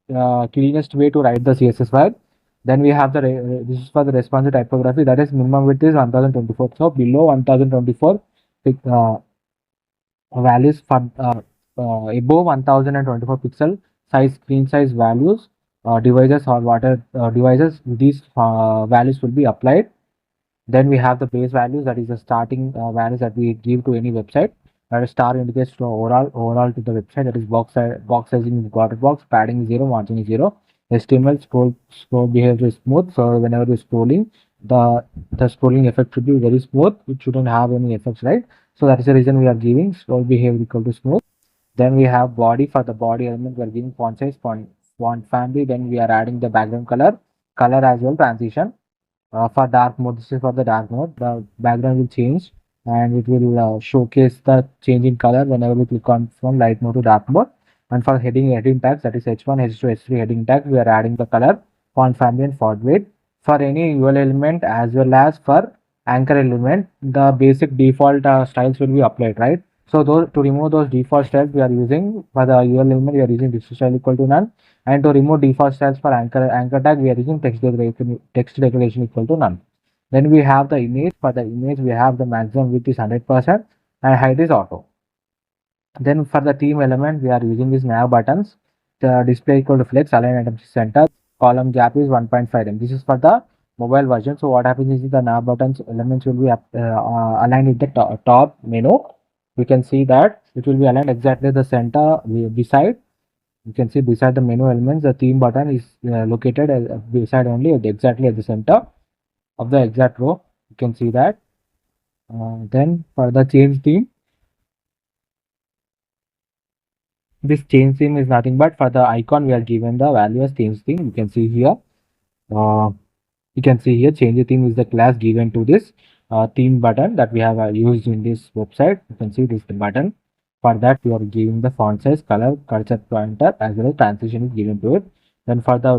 [SPEAKER 1] cleanest way to write the CSS file. Then we have the this is for the responsive typography, that is minimum width is 1024. So below 1024 values for above 1024 pixel size screen size values devices or water devices, these values will be applied. Then we have the base values, that is the starting values that we give to any website. That is star indicates to overall to the website. That is box sizing is quarter box, padding is 0, margin is 0. HTML scroll behavior is smooth. So whenever you're scrolling, the scrolling effect should be very smooth. It shouldn't have any effects, right? So that is the reason we are giving scroll behavior equal to smooth. Then we have body. For the body element, we are giving font size, font family. Then we are adding the background color as well, transition. For dark mode, this is for the dark mode. The background will change and it will showcase the change in color whenever we click on from light mode to dark mode. And for heading tags, that is H1, H2, H3 heading tags, we are adding the color, font family and font weight. For any UL element as well as for anchor element, the basic default styles will be applied, right? So those, to remove those default styles, we are using for the UL element, we are using this style equal to none. And to remove default styles for anchor tag, we are using text declaration equal to none. Then we have the image. For the image, we have the maximum width is 100% and height is auto. Then for the theme element, we are using these nav buttons. The display equal to flex, align items center, column gap is 1.5 This is for the mobile version. So what happens is the nav buttons elements will be aligned with the top menu. We can see that it will be aligned exactly the center beside. You can see beside the menu elements, the theme button is located beside only exactly at the center of the exact row. You can see that. Then for the change theme, this change theme is nothing but for the icon we are given the value as change theme. You can see here. Change theme is the class given to this theme button that we have used in this website. You can see this button. For that, we are giving the font size, color, cursor pointer, as well as transition is given to it. Then for the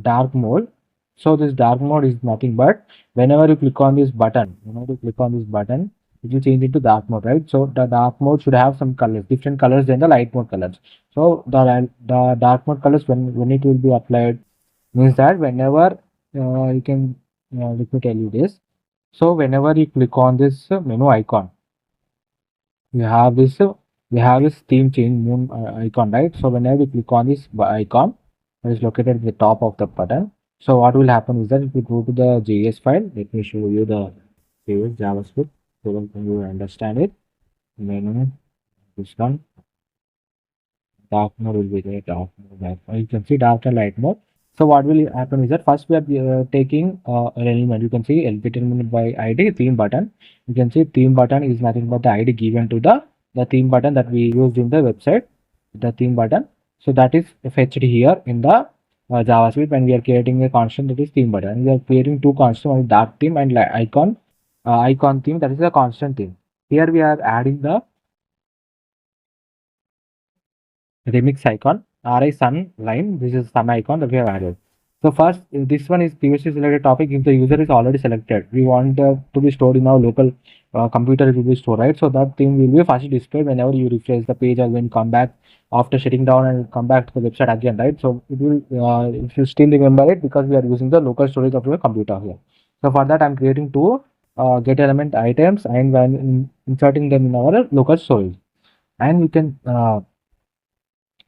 [SPEAKER 1] dark mode, so this dark mode is nothing but whenever you click on this button, it will change into dark mode, right? So the dark mode should have some colors, different colors than the light mode colors. So the dark mode colors, when it will be applied, means that whenever you can let me tell you this. So whenever you click on this menu icon, you have this theme change moon icon, right? So whenever you click on this icon that is located at the top of the button, so what will happen is that if you go to the JS file, let me show you the JavaScript so that you understand it. Menu, this one, dark mode will be there, dark mode, you can see dark and light mode. So what will happen is that first we are taking an element. You can see element by ID theme button. You can see theme button is nothing but the ID given to the theme button that we used in the website. The theme button. So that is fetched here in the JavaScript when we are creating a constant, that is theme button. We are creating two constants, one is dark theme and icon theme, that is a constant theme. Here we are adding the remix icon, RI sun line. This is sun icon that we have added. So first, this one is previously selected topic. If the user is already selected, we want to be stored in our local computer. It will be stored, right? So that thing will be first displayed whenever you refresh the page or when you come back after shutting down and come back to the website again, right? So it will, if you still remember it, because we are using the local storage of your computer here. So for that, I'm creating two get element items and when inserting them in our local storage. And we can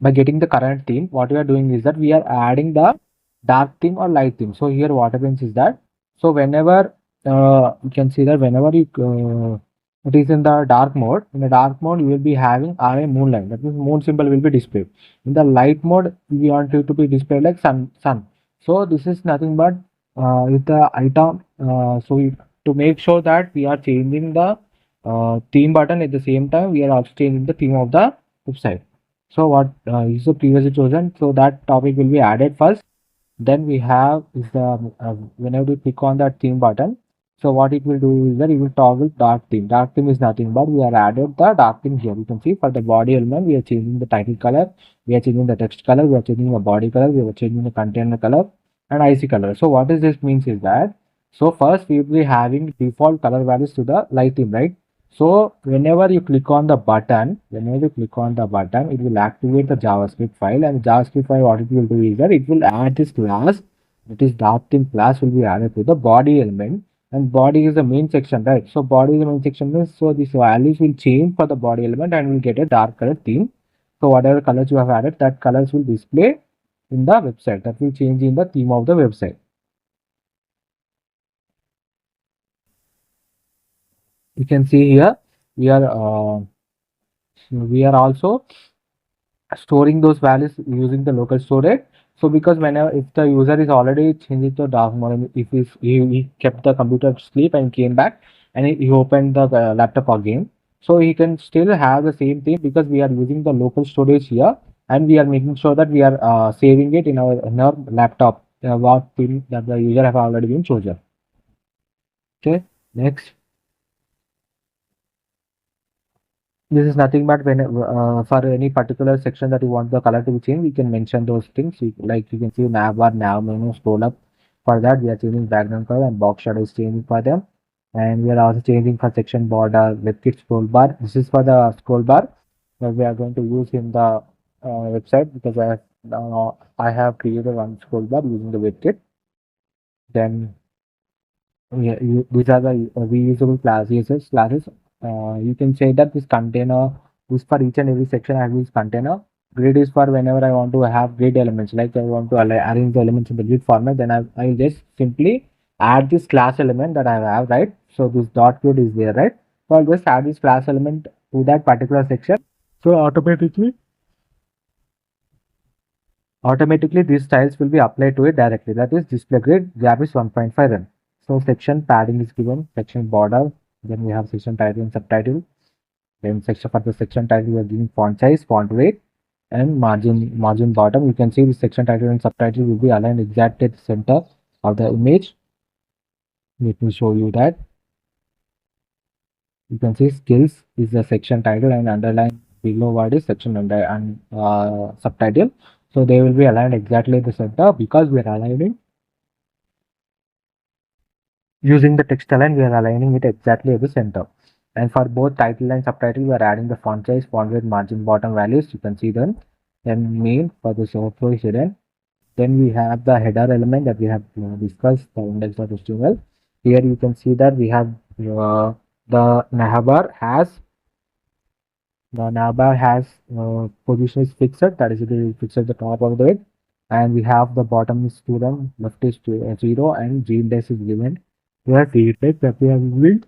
[SPEAKER 1] by getting the current theme, what we are doing is that we are adding the dark theme or light theme. So here what happens is that, so whenever you can see that whenever you it is in the dark mode, in the dark mode you will be having a moonlight, that means moon symbol will be displayed. In the light mode we want it to be displayed like sun. So this is nothing but with the item, to make sure that we are changing the theme button, at the same time we are also changing the theme of the website. So what is the previously chosen? So that topic will be added first. Then we have is the whenever you click on that theme button, so what it will do is that it will toggle dark theme. Dark theme is nothing but we are added the dark theme here. You can see for the body element we are changing the title color, we are changing the text color, we are changing the body color, we are changing the container color and IC color. So what is this means is that, so first we will be having default color values to the light theme, right? So whenever you click on the button, it will activate the JavaScript file, and the JavaScript file what it will do is that it will add this class, that is dark theme class will be added to the body element, and body is the main section, right? So body is the main section means, so these values will change for the body element and will get a dark color theme. So whatever colors you have added, that colors will display in the website, that will change in the theme of the website. You can see here we are also storing those values using the local storage. So because whenever if the user is already changed to dark mode, if he kept the computer to sleep and came back and he opened the laptop again, so he can still have the same thing because we are using the local storage here, and we are making sure that we are saving it in our laptop, what theme that the user have already been chosen. Okay, next. This is nothing but when for any particular section that you want the color to be changed, we can mention those things. Like you can see nav bar, nav menu, scroll up. For that, we are changing background color and box shadow is changing for them. And we are also changing for section border, WebKit scroll bar. This is for the scroll bar that we are going to use in the website, because I have created one scroll bar using the WebKit. Then yeah, these are the reusable classes. You can say that this container is for each and every section. I use container. Grid is for whenever I want to have grid elements, like I want to arrange the elements in the grid format. Then I will just simply add this class element that I have, right? So this dot grid is there, right? So I'll just add this class element to that particular section. So automatically these styles will be applied to it directly. That is display grid Jabis 1.5 run. So section padding is given, section border, then we have section title and subtitle. Then section for the section title we are giving font size, font weight, and margin bottom. You can see the section title and subtitle will be aligned exactly at the center of the image. Let me show you that. You can see skills is the section title and underline below what is section under and subtitle. So they will be aligned exactly at the center because we are aligning using the text align, we are aligning it exactly at the center. And for both title and subtitle, we are adding the font size, font weight, margin, bottom values. You can see them. Then main for the overflow is hidden. Then we have the header element that we have discussed, the index.html. Here you can see that we have the navbar has position is fixed, that is it is fixed at the top of the it, and we have the bottom is student, left is 0, and g index is given. We have t index that we have built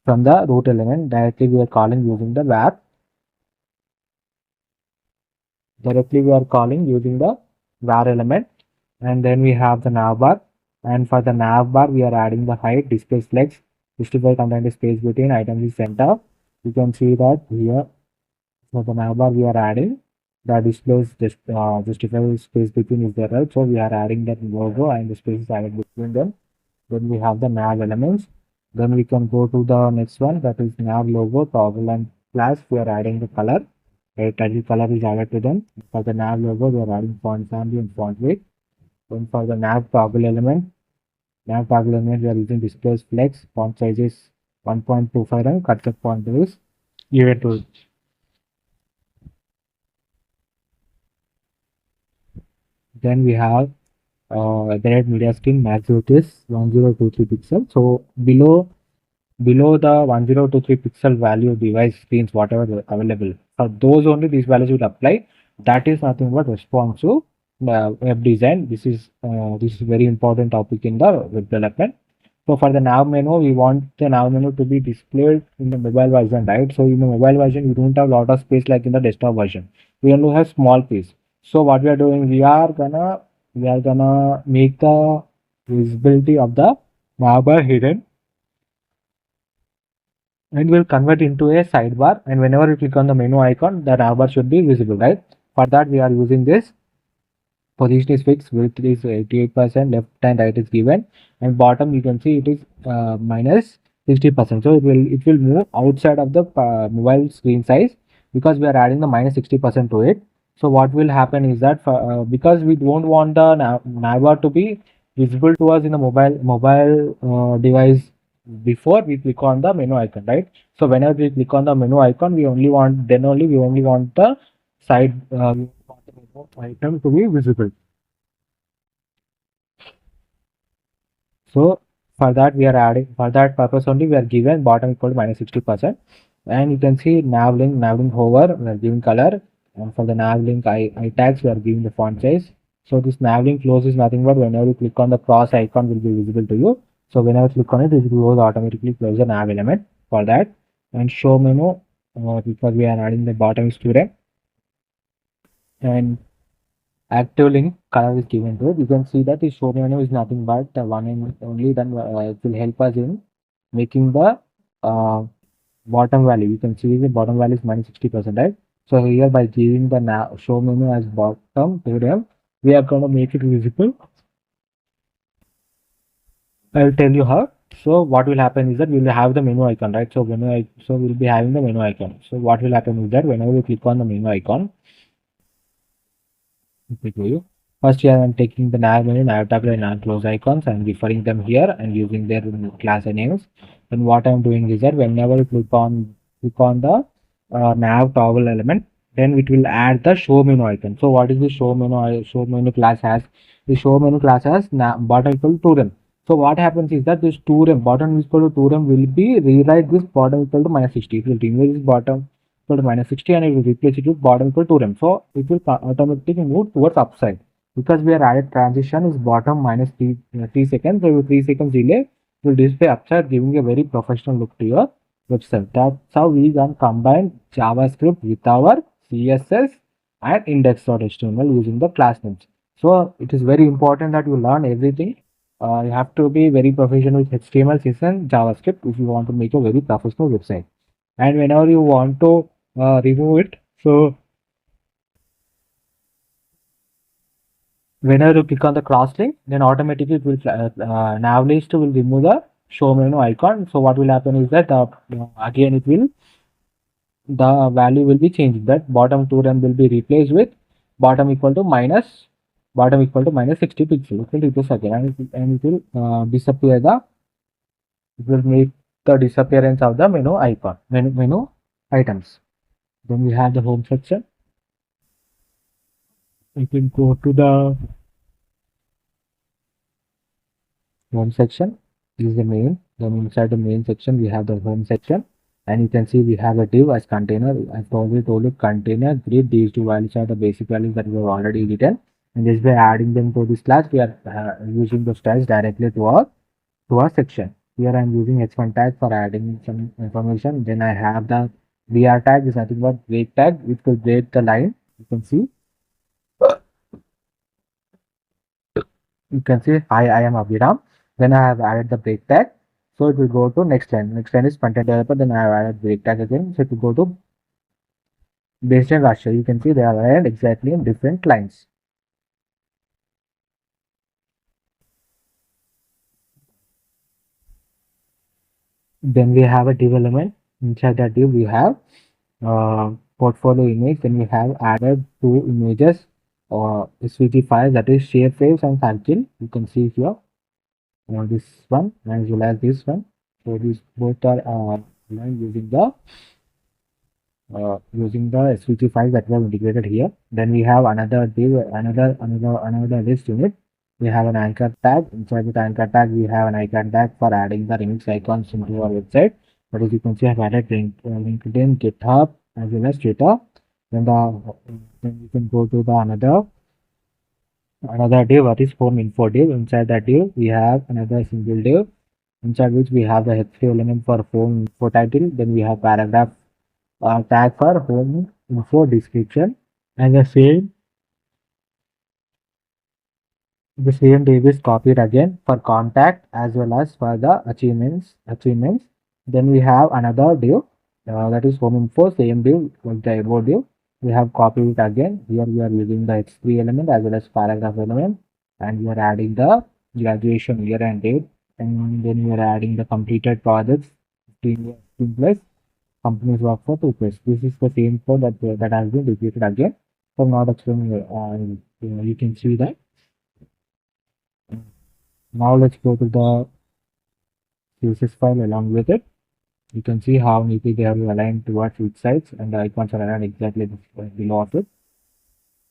[SPEAKER 1] from the root element. Directly we are calling using the var. Directly we are calling using the var element, and then we have the navbar. And for the navbar, we are adding the height, display flex, justify content space between items is center. You can see that here. So the navbar we are adding the displays justify space between is there, right? So we are adding that logo and the space is added between them. Then we have the nav elements. Then we can go to the next one, that is nav logo, toggle and flash. We are adding the color. A title color is added to them. For the nav logo, we are adding font family and font weight. Then for the nav toggle element, we are using displays flex, font size is 1.25 and cursor font is even to. Then we have the media screen max width is 1023 pixels. So below the 1023 pixel value device screens, whatever is available, for those only these values will apply. That is nothing but responsive web design. This is very important topic in the web development. So for the nav menu, we want the nav menu to be displayed in the mobile version, right? So in the mobile version, you don't have a lot of space like in the desktop version. We only have small space. So what we are doing, we are gonna make the visibility of the nav bar hidden, and will convert into a sidebar, and whenever you click on the menu icon, the nav bar should be visible, right? For that we are using this position is fixed, width is 88%, left and right is given, and bottom you can see it is minus 60%. So it will move outside of the mobile screen size, because we are adding the minus 60% to it. So what will happen is that because we don't want the navbar to be visible to us in the mobile device before we click on the menu icon, right? So whenever we click on the menu icon, we only want the side item to be visible. So for that purpose only we are given bottom equal to minus 60%, and you can see nav link hover we are giving color, and for the nav link I tags we are giving the font size. So this nav link close is nothing but whenever you click on the cross icon will be visible to you. So whenever you click on it, it will automatically close the nav element for that. And show menu, because we are adding the bottom student, and active link color is given to it. You can see that the show menu is nothing but one and only, then it will help us in making the uh, bottom value. You can see the bottom value is minus 60%, right? So here by giving the show menu as bottom to we are going to make it visible. I'll tell you how. So what will happen is that we will have the menu icon, right? So we'll be having the menu icon. So what will happen is that whenever you click on the menu icon, to you. First, here I am taking the nav menu, nav tab, and nav close icons. I am referring them here and using their class names. And what I am doing is that whenever you click on the nav toggle element, then it will add the show menu icon. So what is the show menu? Show menu class has the show menu class has bottom equal to rem. So what happens is that this 2rem bottom is equal to 2rem will be rewrite this bottom equal to minus 60. It will remove this bottom equal to minus 60, and it will replace it with bottom equal to 2rem. So it will automatically move towards upside, because we are added transition is bottom minus 3 seconds. So with 3 seconds delay will display upside, giving a very professional look to your website. That's how we can combine JavaScript with our CSS and index.html using the class names. So it is very important that you learn everything. You have to be very professional with HTML, CSS, and JavaScript if you want to make a very professional website. And whenever you want to remove it, so whenever you click on the cross link, then automatically it will nav list will remove the show menu icon. So what will happen is that again the value will be changed. That bottom 2rem will be replaced with bottom equal to minus 60 pixels. It will replace again, and it will disappear the it will make the disappearance of the menu icon menu items. Then we have the home section. You can go to the home section. This is the main. Then inside the main section we have the home section, and you can see we have a div as container. I've already told you container grid. These two values are the basic values that we have already written, and just by adding them to this class, we are using the styles directly to our section. Here I am using h1 tag for adding some information. Then I have the br tag is nothing but break tag, which will break the line. You can see I am Abhiram. Then I have added the break tag. So it will go to next line. Next line is content developer. Then I have added break tag again. So it will go to based on Russia. You can see they are added exactly in different lines. Then we have a div element. Inside that div we have portfolio image. Then we have added two images or SVG files, that is shapewaves and circle. You can see here this one as well as this one. So these both are using the SVG file that we have integrated here. Then we have another div, another list unit. we have an anchor tag. Inside the anchor tag, we have an icon tag for adding the remix icons into our website. But as you can see, I have added LinkedIn, GitHub, as well as Twitter. Then you can go to the another div, what is home info div. Inside that div, we have another single div, inside which we have the h3 element for home info title. Then we have paragraph tag for home info description, and the same div is copied again for contact as well as for the achievements. Then we have another div, that is home info, same div with the above div. We have copied it again. Here we are using the h3 element as well as paragraph element, and we are adding the graduation year and date, and then we are adding the completed projects 15 plus companies work for 2 plus. This is the same code that has been repeated again. So not explaining, you can see that. Now let's go to the CSS file along with it. You can see how neatly they are aligned towards each sides, and the icons are aligned exactly below of it.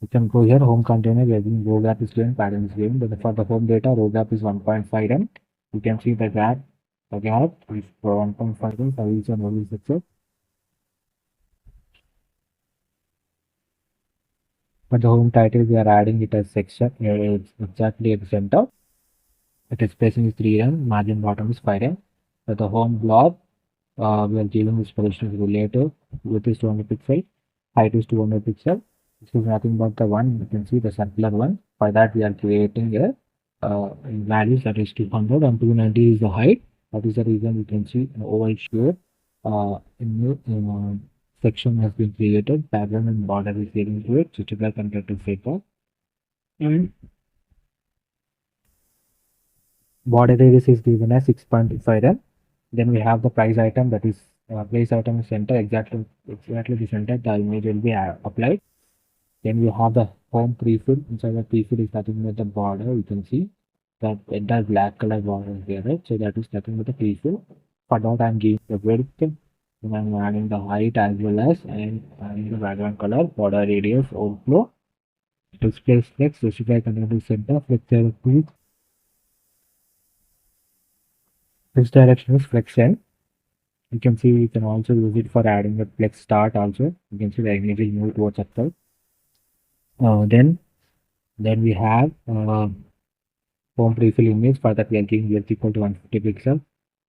[SPEAKER 1] You can go here, home container, where the row gap is given, pattern is given. But for the home data, row gap is 1.5 m. You can see the gap is for 1.5 m for each and every sector. But the home title, we are adding it as section. It's exactly at the center. Its spacing is 3 m, margin bottom is 5 m. For the home blob, we are giving this position is relative, width is 200 pixel, height is 200 pixel. This is nothing but the one, you can see the circular one. For that, we are creating a values that is 200 and 290 is the height. That is the reason you can see an oval shape section has been created. Background and border is given to it, suitable content paper. And border radius is given as 6.5 m. Then we have the price item, that is price item is center, exactly the center the image will be applied. Then we have the home prefill. Inside the prefill is nothing but the border. You can see that entire black color border is there, right? So that is nothing but the prefill. For that, I'm giving the width, and I'm adding the height as well as and adding the background color, border radius, overflow, display flex, specify content center, flex direction. This direction is flex end. You can see you can also use it for adding a flex start also. You can see the image is moved towards itself. Then we have home prefill image. For that, we are giving width equal to 150 pixel.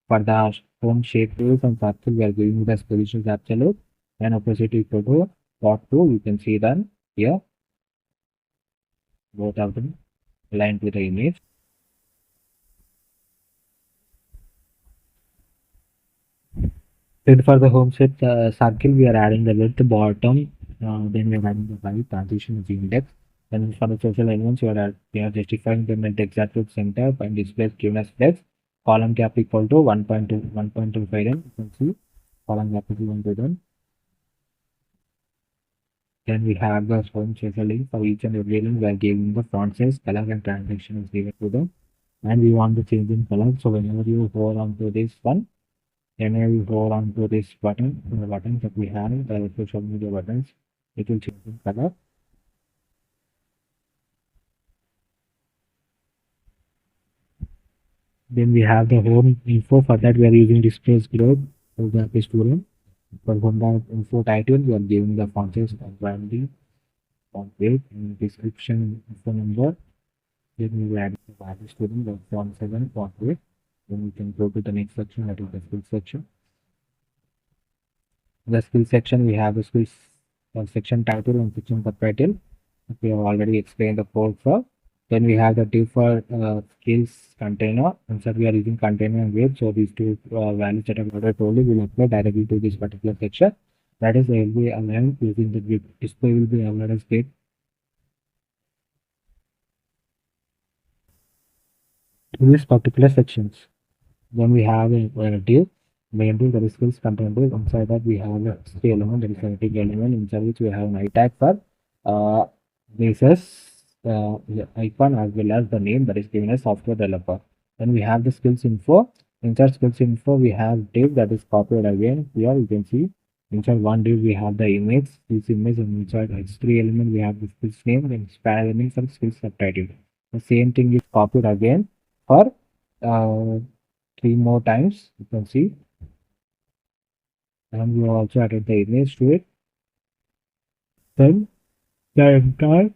[SPEAKER 1] For the home shape tools and circle, we are giving the positions absolute and opposite equal to dot 2. You can see them here, both of them aligned with the image. Then for the home set circle, we are adding the width bottom. Then we are adding the height, transition is index. Then for the social elements, we are justifying them at the exact root center and display given as flex. Column gap equal to 1.25 m. You can see column gap is 1.1. Then we have the home social link for each and every element. We are giving the font size, color, and transition is given to them. And we want to change in color. So whenever you hold on to this one, then I will go on to this button, the buttons that we have, the social media buttons, it will change in color. Then we have the home info. For that, we are using displays globe for the student. For home info title, we are giving the font size and branding, font weight, and description info number. Then we will add the value student, the font size and font weight. Then we can go to the next section, that is the skill section. The skill section, we have the skills section title and section subtitle. We have already explained the code for. Then we have the div for skills container. Inside we are using container and web. So these two values that I've already told you will apply directly to this particular section. That is, they will be aligned using the grid. Display will be aligned as grid. To these particular sections. Then we have a div, main div, that is skills container div. Inside that we have a stay element, that is a static element, inside which we have an I tag for basis icon as well as the name that is given as software developer. Then we have the skills info. Inside skills info, we have div that is copied again. Here you can see inside one div we have the image, this image, and inside h3 element we have the skills name and span element for skills subtitle. The same thing is copied again for uh, 3 more times. You can see, and we also added the image to it. Then the entire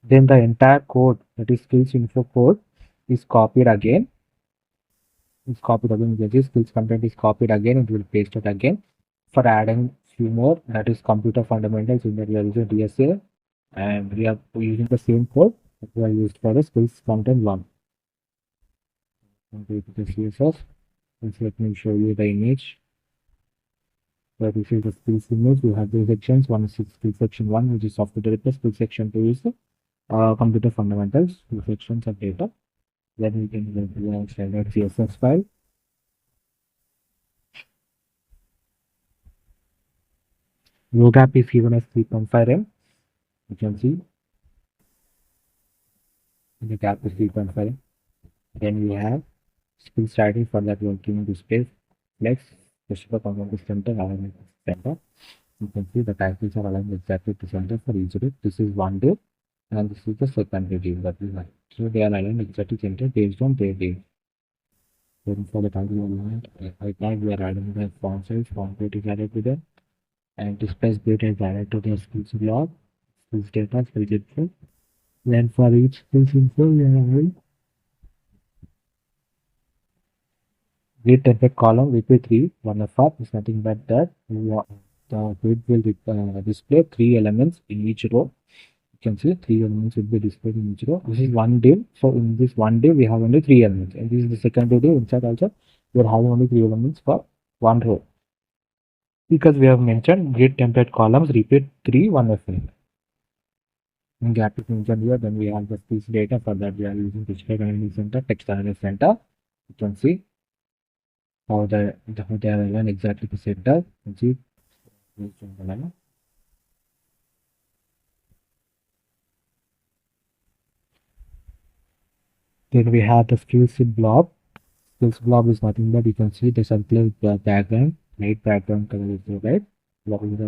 [SPEAKER 1] then the entire code, that is skills info code, is copied again. Is copied again. The skills content is copied again. It will paste it again for adding few more. That is computer fundamentals in the we are using DSA, and we are using the same code that we are used for the skills content one. Okay, the CSS. Let me show you the image. So this is the skills image. We have two sections. One is skill section 1, which is software development. Skill section 2 is computer fundamentals. Two sections of data. Then we can go to the standard CSS file. Row gap is given as 3.5 m. You can see the gap is 3.5 m. Then we have skill starting. For that we are giving display flex, specific component center, alignment center. You can see the titles are aligned exactly to center for each row. This is one div, and this is the second div that we have. So they are aligned exactly center based on their div. Then for the title element, right now we are adding the font size, font weight is added to them, and display weight is added to the skills block, skills data, skills info. Then for each skills info, we are having grid template column VP3, one of our is nothing but that the grid will display 3 elements in each row. You can see 3 elements will be displayed in each row. This is one div. So in this one div, we have only 3 elements. And this is the second div. Inside also, we are having only 3 elements for one row. Because we have mentioned grid template columns repeat 3 1 of n. In gap is mentioned here. Then we have the speech data. For that, we are using display analysis center, text analysis center. You can see how they are aligned exactly to center. You can see. Then we have the skills blob. Skills blob is nothing but you can see the circular background, light background color is red. What is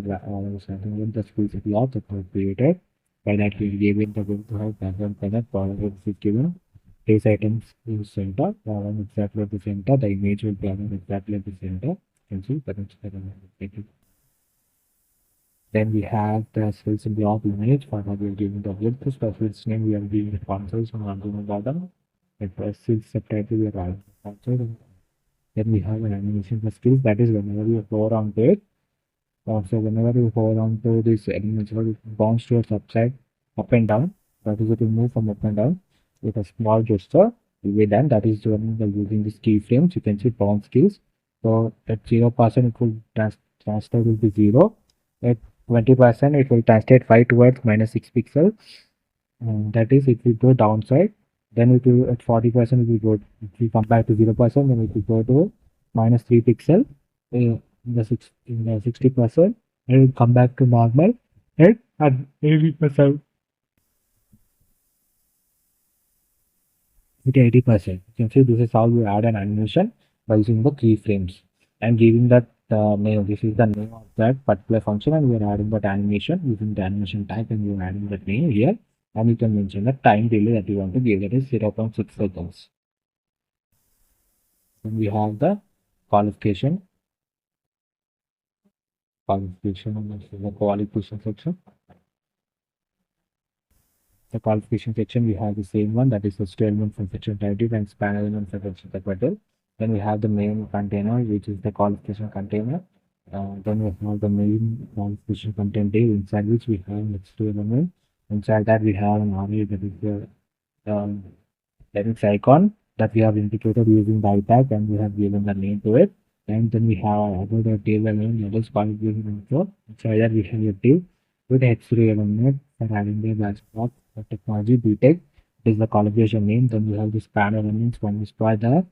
[SPEAKER 1] something with the skills blob that was created. By that we gave it the going to have background color, color is given. These items is center, exactly at the center. The image will be exactly at the center. You can see that it's then we have the skills blob image. For that we are giving the width, the specialist name we are giving the consoles on the bottom. It was still separately we are adding console. Then we have an animation for skills, that is whenever you hover on it. So whenever you hover on to this animation, it bounce towards upside, up and down. That is it will move from up and down with a small gesture. Will be done. That is when by using these keyframes. You can see bounce skills. So at 0% it will translate will be 0. At 20% it will translate 5 towards -6 pixels. That is it will go downside. Then it will at 40% it will go, if we compare to 0%, then it will go to -3 pixel in the 60%, and it will come back to normal, and at 80%. With 80%, you can see this is how we add an animation by using the keyframes and giving that name. This is the name of that particular function, and we are adding that animation using the animation type, and we are adding that name here. And you can mention the time delay that you want to give, that is 0.6 seconds. Then we have the qualification. The qualification section. The qualification section, we have the same one, that is the element from section title and span element from section title. Then we have the main container, which is the qualification container. Then we have the main qualification content div, inside which we have next to element. Inside that we have an array, that is the Linux icon that we have integrated using the tag, and we have given the name to it. And then we have added a div element that is qualification info. Inside that we have a div with H3 element for adding the dashboard for technology BTech. This is the qualification name. Then we have the span elements. One is by the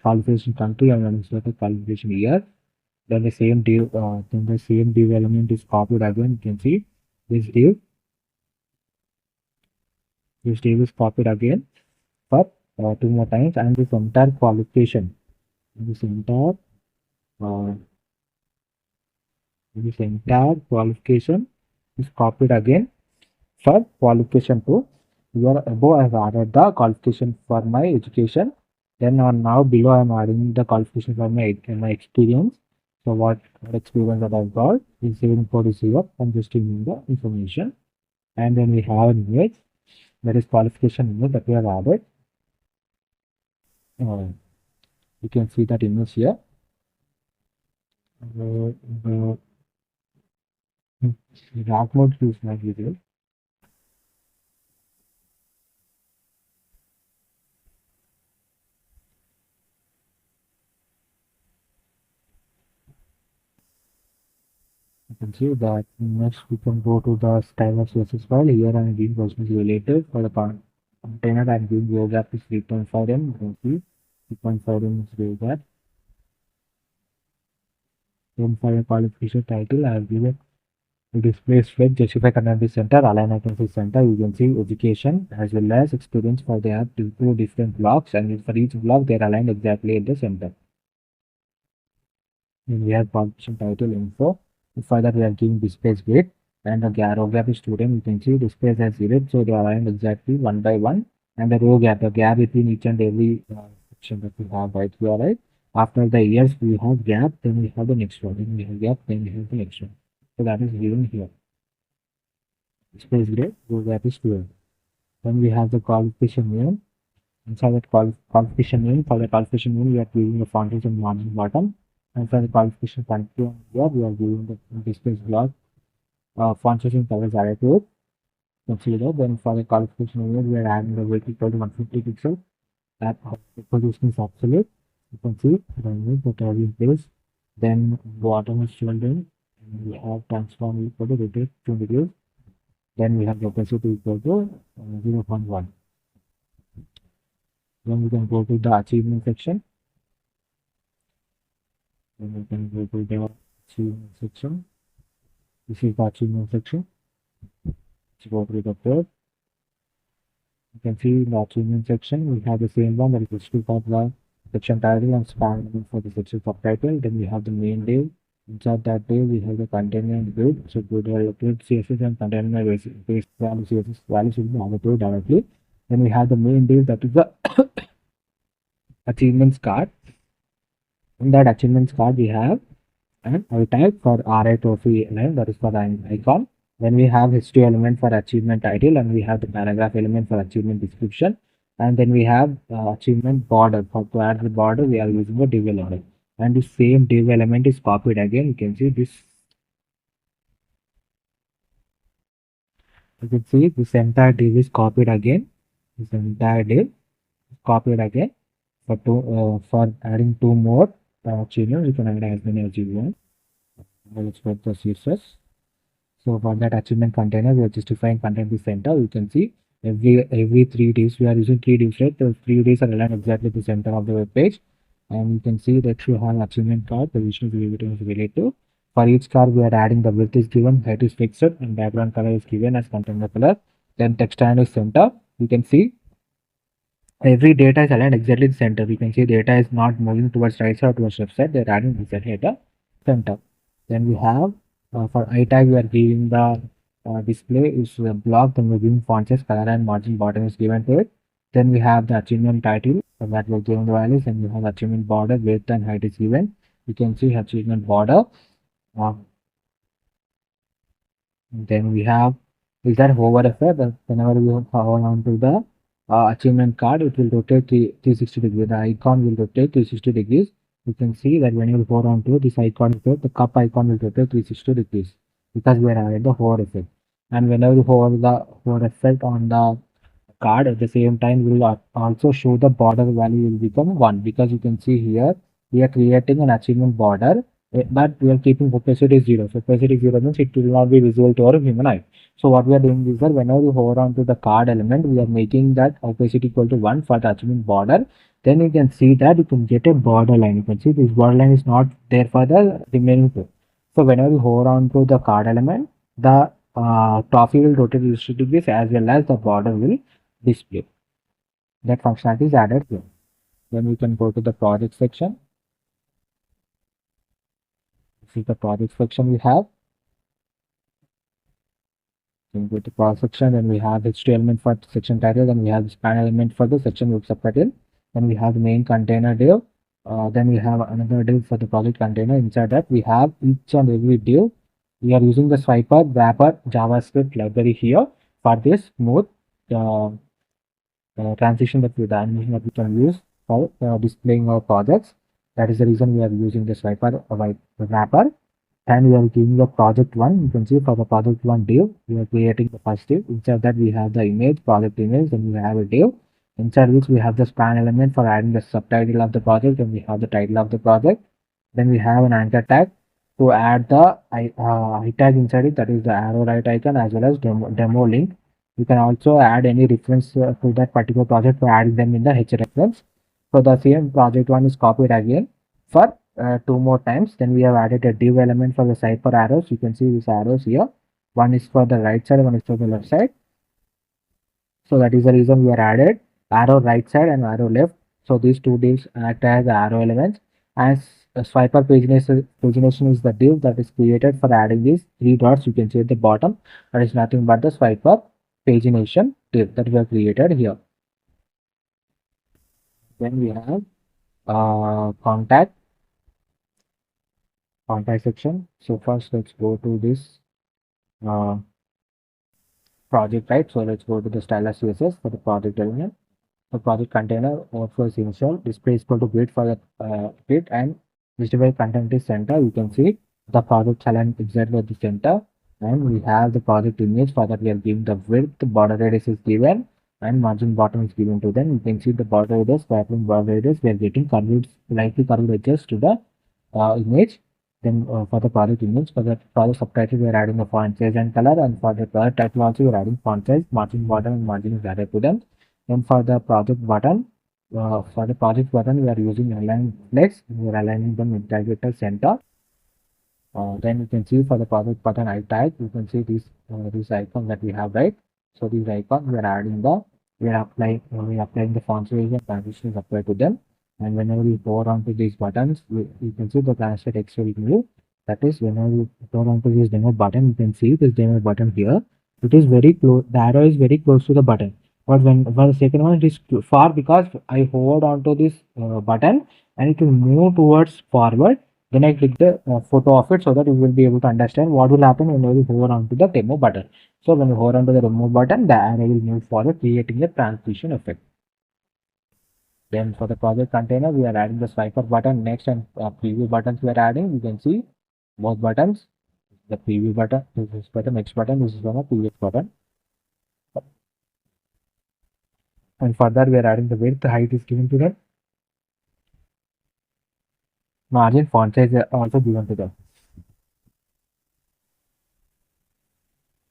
[SPEAKER 1] qualification country, and one is by the qualification year. Then the same div element is copied again. You can see this div. This div is copied again for 2 more times, and this entire qualification, this entire uh, qualification is copied again for qualification too. Here above I have added the qualification for my education. Then on now below I am adding the qualification for my experience. So what experience that I've got is saving code is here. I'm just giving the information. And then we have an image, that is qualification image that we have added. You can see that image here. The dark mode is not visible. You can see that. Next we can go to the style of CSS file. Here I am giving version is related. For the container I am giving row gap is 3.5 m. You can see 3.5 m is row gap. Then for the qualification title I have given display spread, justify content center, align items center. You can see education as well as experience. For they have two different blocks, and for each block they are aligned exactly at the center. Then we have publication title info. For that we are giving displays grid, and the row gap is student. You can see displays as grid, so they are aligned exactly one by one. And the row gap, the gap between each and every section that we have right here, right? After the years we have gap, then we have the next one. Then we have gap, then we have the next one. So that is given here. Space grid, row gap is 12. Then we have the qualification name. Inside that qualification name, for the qualification name, we are giving the font size and margin bottom. And for the qualification content here, we are giving the display block, font size and colors added to it. Consider. Then for the qualification name, we are adding the weight equal to 150 pixels. That position is absolute. You can see the image that I have in place. Then bottom is children. And we have transform equal to rotate 2 degrees. Then we have the opacity equal to 0.1. Then we can go to the achievement section. Then we can go to the achievement section. This is the achievement section. Let's go to the code. You can see in the achievement section we have the same one, that is history for the section title and span for the section subtitle. Then we have the main div. Inside that div we have the container and grid. So grid will upload CSS and container base value CSS value should be uploaded directly. Then we have the main div, that is the achievements card. In that achievements card we have an I type for RI trophy element, that is for the icon. Then we have history element for achievement title, and we have the paragraph element for achievement description. And then we have achievement border. For to add the border we are using a div element, and the same div element is copied again. You can see this. You can see this entire div is copied again. This entire div is copied again. For adding two more achievements, you can add as many as you want. Let's put the CSS. So for that achievement container, we are justifying content is center. You can see every 3 divs we are using 3 divs, right? The 3 divs are aligned exactly the center of the web page. And you can see that you have achievement card, the visual is related. For each card, we are adding the width is given, height is fixed, and background color is given as container color. Then text line is center. You can see every data is aligned exactly the center. We can see data is not moving towards right side or towards left side. They're adding exactly at the center. Then we have for I tag we are giving the display is block. Then we're giving font size, color and margin bottom is given to it. Then we have the achievement title, so that we're giving the values, and we have achievement border, width and height is given. You can see achievement border. Then we have is that hover effect. Whenever we hover on to the achievement card, it will rotate 360 degrees. The icon will rotate 360 degrees. You can see that when you hover on to this icon, the cup icon will rotate 360 degrees because we are adding the hover effect. And whenever you hover the hover effect on the card, at the same time we will also show the border value will become 1, because you can see here we are creating an achievement border, but we are keeping opacity 0. So opacity 0 means it will not be visible to our human eye. So what we are doing is that whenever you hover on to the card element, we are making that opacity equal to 1 for the achievement border. Then you can see that you can get a border line. You can see this border line is not there for the remaining two. So whenever you hover on to the card element, the trophy will rotate 360 degrees as well as the border will display. That functionality is added here. Then we can go to the project section. This is the project section we have. Then go to cross section, then we have HTML element for section title, then we have the span element for the section with subtitle, then we have the main container div, then we have another div for the project container. Inside that we have each and every div. We are using the swiper wrapper JavaScript library here for this smooth uh, transition that the animation that we can use for displaying our projects. That is the reason we are using the swiper wrapper. And we are giving the project one. You can see for the project one div, we are creating the first div. Inside that we have the image, project image, then we have a div inside which we have the span element for adding the subtitle of the project, and we have the title of the project. Then we have an anchor tag to add the I tag inside it, that is the arrow right icon, as well as demo link. You can also add any reference to that particular project by adding them in the H reference. So the same project one is copied again for two more times. Then we have added a div element for the side for arrows. You can see these arrows here. One is for the right side, one is for the left side. So that is the reason we are added arrow right side and arrow left. So these two divs act as arrow elements. As swiper pagination is the div that is created for adding these three dots. You can see at the bottom. That is nothing but the swiper pagination div that we have created here. Then we have contact section. So first let's go to this uh, project, right? So let's go to the stylus CSS for the project element. The project container overflows initial display is equal to grid for the grid, and visual content is center. You can see the project aligned exactly at the center, and we have the project image. For that we are giving the width, the border radius is given, and margin bottom is given to them. You can see the border radius. By applying border radius, we are getting curved, slightly curved edges to the image. Then for the project image, for the project subtitle, we are adding the font size and color, and for the project title also we are adding font size, margin bottom, and margin is added to them. And for the project button, we are using align flex. We are aligning them exactly at the center. Then you can see for the project button I tag, you can see this icon that we have, right. So these icons we are adding we are applying the font size and transition is applied to them. And whenever you hover onto these buttons, you can see the transfer text will move. That is, whenever you hover onto this demo button, you can see this demo button here. It is very close. The arrow is very close to the button. But when for the second one, it is far because I hovered onto this button and it will move towards forward. Then I click the photo of it so that you will be able to understand what will happen when you hover onto the demo button. So when you hover onto the demo button, the arrow will move forward, creating a transition effect. Then for the project container, we are adding the swiper button next, and preview buttons we are adding. You can see both buttons. The preview button, this is button, next button, this is one of previous button. And further we are adding the width, the height is given to them. Margin, font size are also given to them.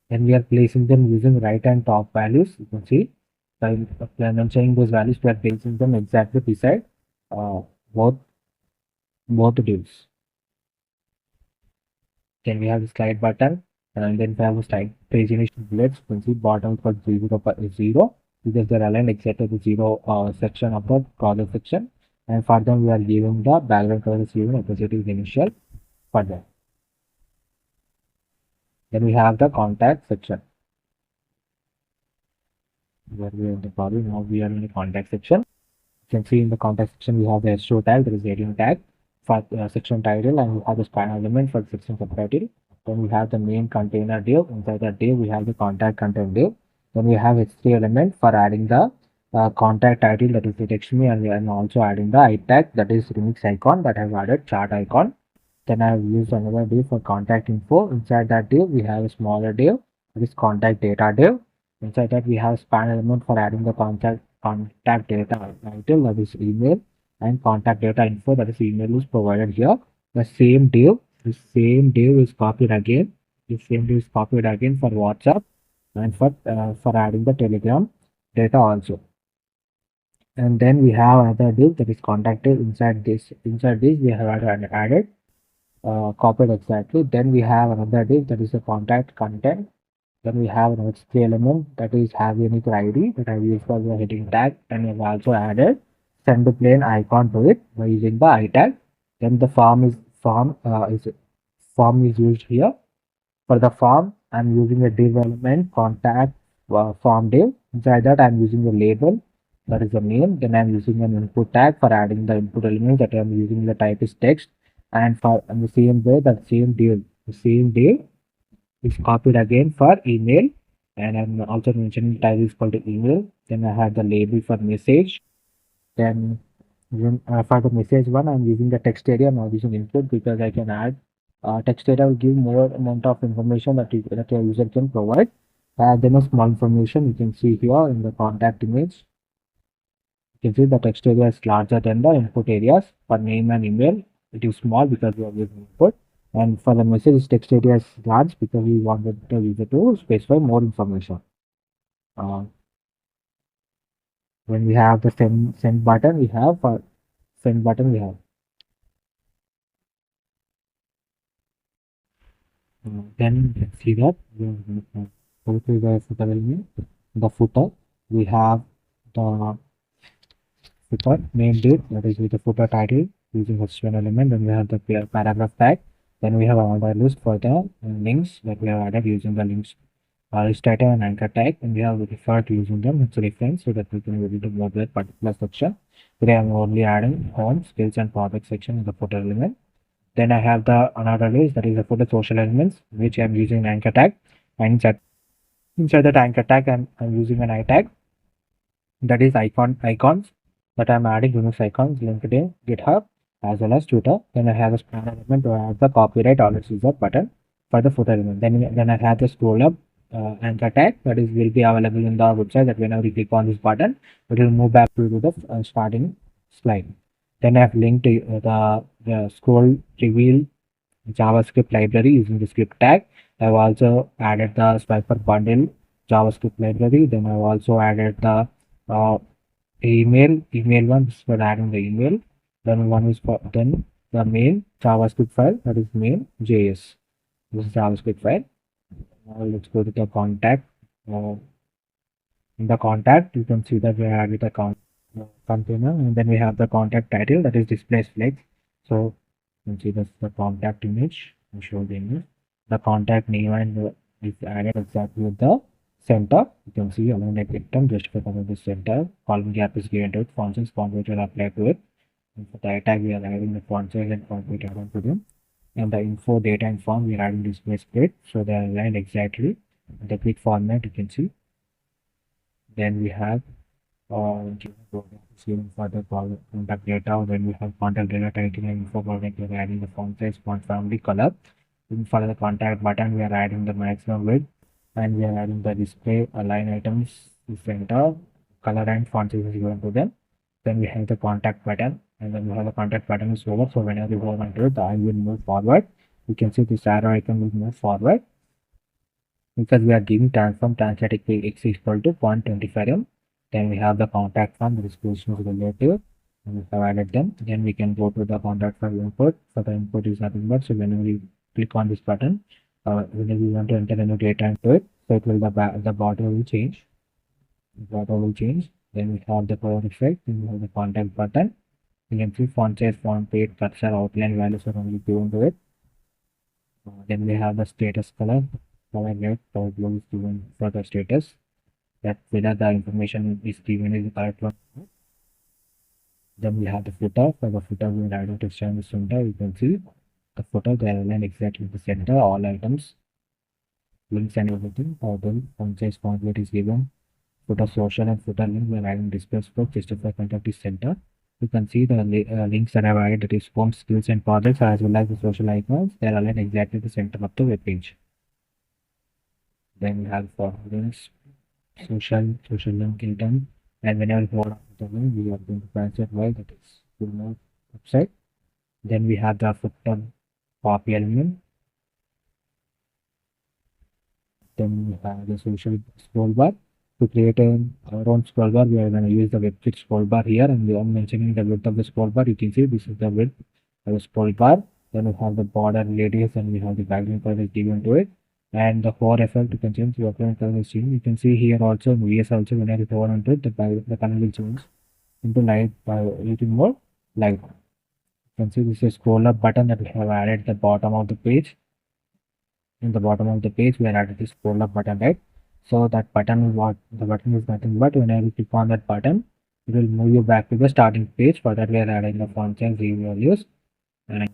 [SPEAKER 1] And we are placing them using right and top values. You can see by mentioning those values, we are placing them exactly beside both divs. Then we have the slide button, and then we have the slide page initial bullets. You can see bottom for 0 because they're aligned exactly the 0 section of the project section. And for them we are giving the background color is given opposite is initial for them. Then we have the contact section. Where we are in the problem, now we are in the contact section. You can see in the contact section we have the SO tag, there is heading tag for section title, and we have the span element for section subtitle. Then we have the main container div. Inside that div we have the contact content div. Then we have H3 element for adding the contact title, that is the text me, and also adding the I tag, that is remix icon, that I have added chart icon. Then I have used another div for contact info. Inside that div we have a smaller div, that is contact data div. Inside that we have span element for adding the contact data title, that is email, and contact data info, that is email is provided here. The same div is copied again. The same div is copied again for WhatsApp and for adding the Telegram data also. And then we have another div, that is contacted. Inside this we have added copied exactly. Then we have another div, that is the contact content. Then we have an HTML element, that is have unique ID, that I use for the heading tag, and we have also added send plain icon to it by using the I tag. Then the form is used here. For the form I'm using a div element contact form div. Inside that, I'm using a label that is a name. Then I'm using an input tag for adding the input element that I'm using the type is text. And for in the same way, the same div is copied again for email. And I'm also mentioning type is called email. Then I have the label for message. Then for the message one, I'm using the text area, not using input because I can add text area will give more amount of information that your user can provide. Then a small information you can see here in the contact image. You can see the text area is larger than the input areas. For name and email, it is small because we are using input. And for the message, text area is large because we wanted the user to specify more information. Uh, when we have the send button, we have for send button we have. Then let's see that we go to the footer element. The footer we have the footer named it that is with the footer title using h1 element. Then we have the paragraph tag. Then we have another list for the links that we have added using the links list title and anchor tag. And we have referred using them as a reference so that we can able to move that particular section. Today I'm only adding home skills and project section in the footer element. Then I have the another list that is the footer social elements, which I'm using anchor tag. And inside that anchor tag, I'm using an I tag that is icons that I'm adding Linux icons, LinkedIn, GitHub, as well as Twitter. Then I have a span element to add the copyright or user button for the footer element. Then I have the scroll up anchor tag that is will be available in the website that whenever you click on this button, it will move back to the starting slide. Then I have linked the scroll reveal JavaScript library using the script tag. I've also added the swiper bundle JavaScript library. Then I've also added the uh, email one is for adding the email. Then one is for then the main JavaScript file that is main JS. This is JavaScript file. Now let's go to the contact. In the contact, you can see that we added the container, and then we have the contact title that is display flex. So you can see that's the contact image. I show the image. The contact name and is added exactly with the center. You can see along like item justify the center. Column gap is given to it. Font size font weight will apply to it. And for the tag, we are adding the font size and font weight add on to them. And the info data and form we are adding display split. So they are aligned exactly. The quick format you can see. Then we have given for the contact data. Then we have contact data title and info product. We are adding the font size, font family, color. Then for the contact button, we are adding the maximum width, and we are adding the display align items center, color and font size is given to them. Then we have the contact button, and then we have the contact button is over. So whenever you go onto it, the eye will move forward. You can see this arrow icon will move forward because we are giving transform translatic x equal to 0.25 m. Then we have the contact form, that is position is relative. And we have added them. Then we can go to the contact form input. So the input is nothing but so whenever we click on this button, whenever we want to enter any data into it, so it will the border will change. The border will change. Then we have the power effect. Then we have the contact button. You can see font size, font weight, cursor, outline values are only given to it. Then we have the status color. Color red, color blue is given for the status. That whether the information is given is the correct one. Then we have the footer. For the footer, we will add a text in the center. You can see the footer, they are aligned exactly the center, all items, links and everything. Then font size, font weight is given. Footer social and footer link, we are adding display scope, justify contact is center. You can see the links that I have added, that is home, skills and projects, as well as the social icons. They are aligned exactly the center of the web page. Then we have for links, social link item, and whenever we hold on to the link, we are going to translate well, that is to more website. Then we have the footer copy element. Then we have the social scroll bar. To create our own scroll bar, we are going to use the website scroll bar here, and we are mentioning the width of the scroll bar. You can see this is the width of the scroll bar. Then we have the border radius, and we have the background color is given to it. And the core effect, you can change the background color is changed. You can see here also in VS also when I hover onto it, the color will change into light by using more light. You can see this is scroll up button that we have added at the bottom of the page. in the bottom of the page we are added this scroll up button, right? So that button, what the button is nothing but whenever you click on that button, it will move you back to the starting page. For that we are adding the font size values, and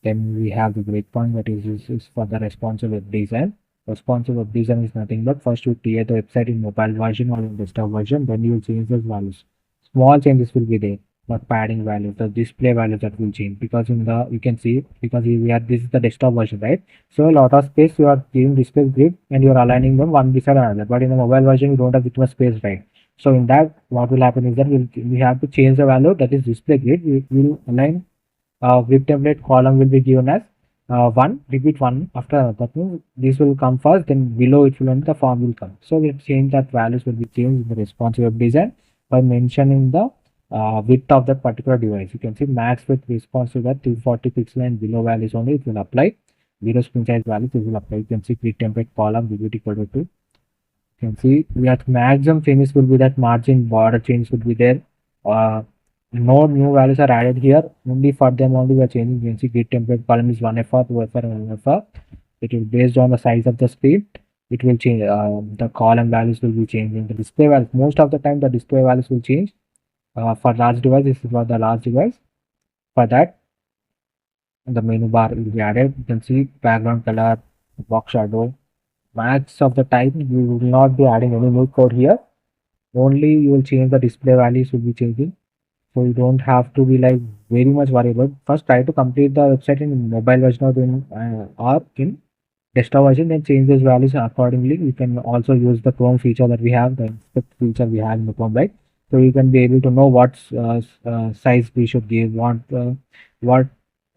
[SPEAKER 1] then we have the breakpoint that is for the responsive web design. Responsive web design is nothing but first you create the website in mobile version or in desktop version, then you will change those values. Small changes will be there, not padding values, the display values that will change, because in the you can see, because we are, this is the desktop version, right? So a lot of space you are giving display grid and you are aligning them one beside another, but in the mobile version you don't have that much space, right? So in that what will happen is that we have to change the value, that is display grid. We will align with template column will be given as 1, repeat 1 after that means this will come first, then below it will end, the form will come. So we change that values will be changed in the responsive web design by mentioning the width of that particular device. You can see max width responsive at 240 pixel and below values only it will apply. Zero screen size values it will apply. You can see grid template column will be equal to 2. You can see we have maximum changes will be that margin border change would be there. Uh, no new values are added here. Only for them only we are changing. You can see grid template column is 1FR, 2FR, and 1FR. It will based on the size of the script. It will change. The column values will be changing. The display values, most of the time the display values will change. For large device, this is for the large device. For that, the menu bar will be added. You can see background color, box shadow. Max of the time you will not be adding any new code here. Only you will change the display values will be changing, so you don't have to be like very much worried about. First try to complete the website in mobile version or in desktop version, then change those values accordingly. You can also use the Chrome feature that we have, the inspect feature we have in the Chrome, right? So you can be able to know what size we should give, what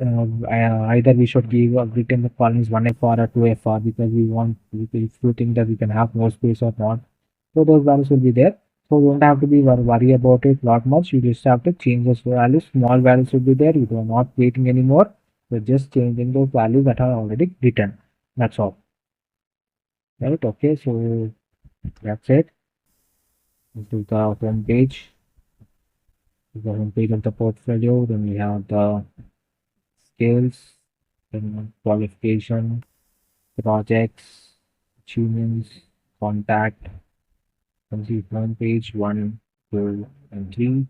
[SPEAKER 1] either we should give a written the column is 1FR or 2FR, because we want, if you think that we can have more space or not. So those values will be there. So you don't have to be worry about it lot much. You just have to change those values. Small values will be there. You are not waiting anymore. You're just changing those values that are already written. That's all. Right? Okay. So that's it. This is the home page. This is the home page of the portfolio. Then we have the skills, then qualification, projects, achievements, contact. Can see home page 1, 2, and 3.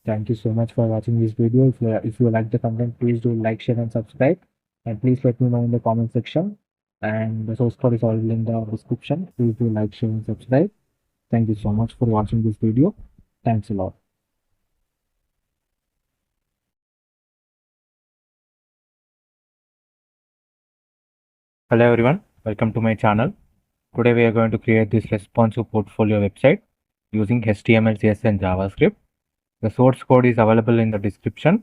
[SPEAKER 1] Thank you so much for watching this video. If you like the content, please do like, share, and subscribe. And please let me know in the comment section. And the source code is already in the description. Please do like, share, and subscribe. Thank you so much for watching this video. Thanks a lot. Hello everyone, welcome to my channel. Today we are going to create this responsive portfolio website using HTML, CSS, and JavaScript. The source code is available in the description.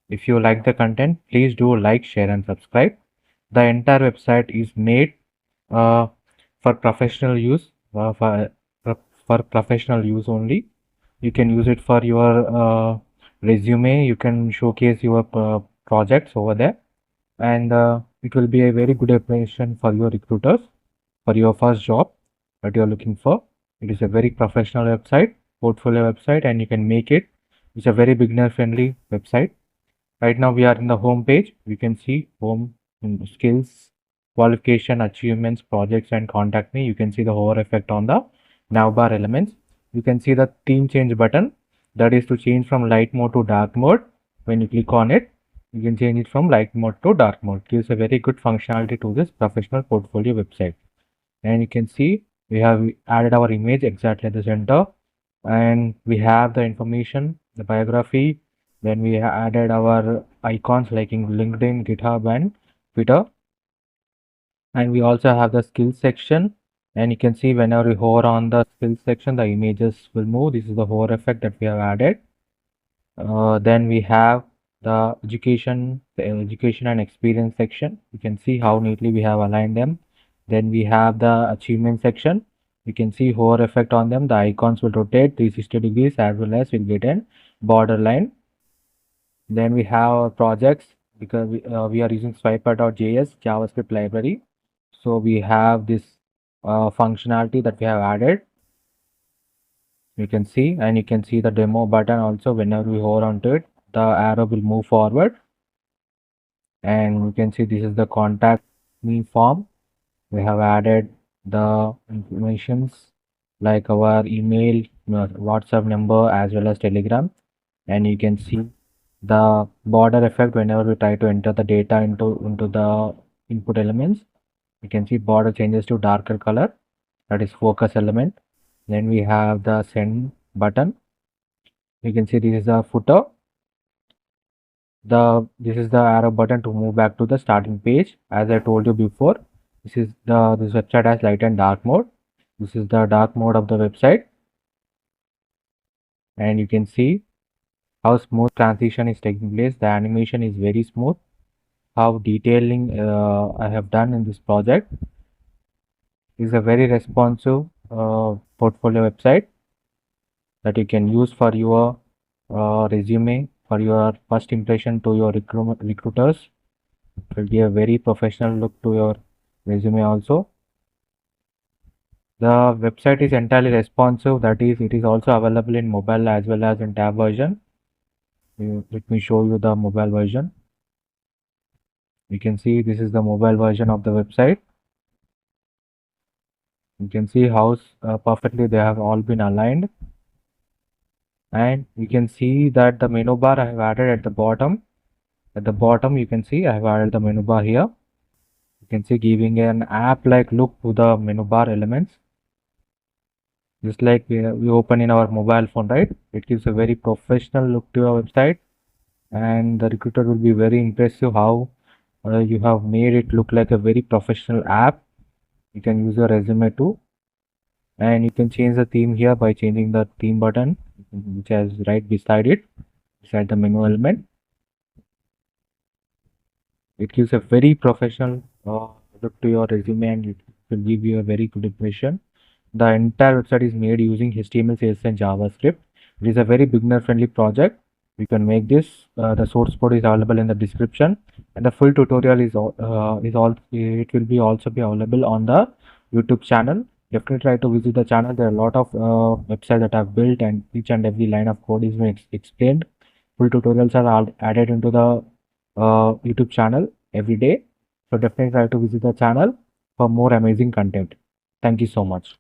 [SPEAKER 1] If you like the content, please do like, share, and subscribe. The entire website is made for professional use, for professional use only. You can use it for your resume. You can showcase your projects over there, and it will be a very good application for your recruiters for your first job that you are looking for. It is a very professional website, portfolio website, and you can make it. It's a very beginner friendly website. Right now we are in the home page. We can see home, skills, qualification, achievements, projects, and contact me. You can see the hover effect on the navbar elements. You can see the theme change button, that is to change from light mode to dark mode. When you click on it, you can change it from light mode to dark mode. It gives a very good functionality to this professional portfolio website. And you can see we have added our image exactly at the center, and we have the information, the biography. Then we added our icons like in LinkedIn, GitHub, and Twitter. And we also have the skills section, and you can see whenever we hover on the skills section, the images will move. This is the hover effect that we have added. Then we have the education and experience section. You can see how neatly we have aligned them. Then we have the achievement section. You can see hover effect on them. The icons will rotate 360 degrees, as well as we'll get an border line. Then we have projects, because we are using swiper.js JavaScript library. So we have this functionality that we have added. You can see, and you can see the demo button also. Whenever we hover onto it, the arrow will move forward. And you can see this is the contact me form. We have added the informations like our email, WhatsApp number, as well as Telegram. And you can see the border effect whenever we try to enter the data into the input elements. You can see border changes to darker color, that is focus element. Then we have the send button. You can see this is the footer. This is the arrow button to move back to the starting page. As I told you before, this website has light and dark mode. This is the dark mode of the website, and you can see how smooth transition is taking place. The animation is very smooth. How detailing I have done in this project. Is a very responsive portfolio website that you can use for your resume, for your first impression to your recruiters. It will give a very professional look to your resume also. The website is entirely responsive, that is, it is also available in mobile as well as in tab version. Let me show you the mobile version. You can see this is the mobile version of the website. You can see how perfectly they have all been aligned. And you can see that the menu bar I have added at the bottom. At the bottom, you can see I have added the menu bar here. You can see giving an app-like look to the menu bar elements. Just like we open in our mobile phone, right? It gives a very professional look to your website, and the recruiter will be very impressive how you have made it look like a very professional app. You can use your resume too, and you can change the theme here by changing the theme button, which is right beside it, beside the menu element. It gives a very professional look to your resume, and it will give you a very good impression. The entire website is made using HTML, CSS, and JavaScript. It is a very beginner-friendly project. You can make this. The source code is available in the description, and the full tutorial is all. It will be also be available on the YouTube channel. Definitely try to visit the channel. There are a lot of websites that I've built, and each and every line of code is being explained. Full tutorials are all added into the YouTube channel every day. So definitely try to visit the channel for more amazing content. Thank you so much.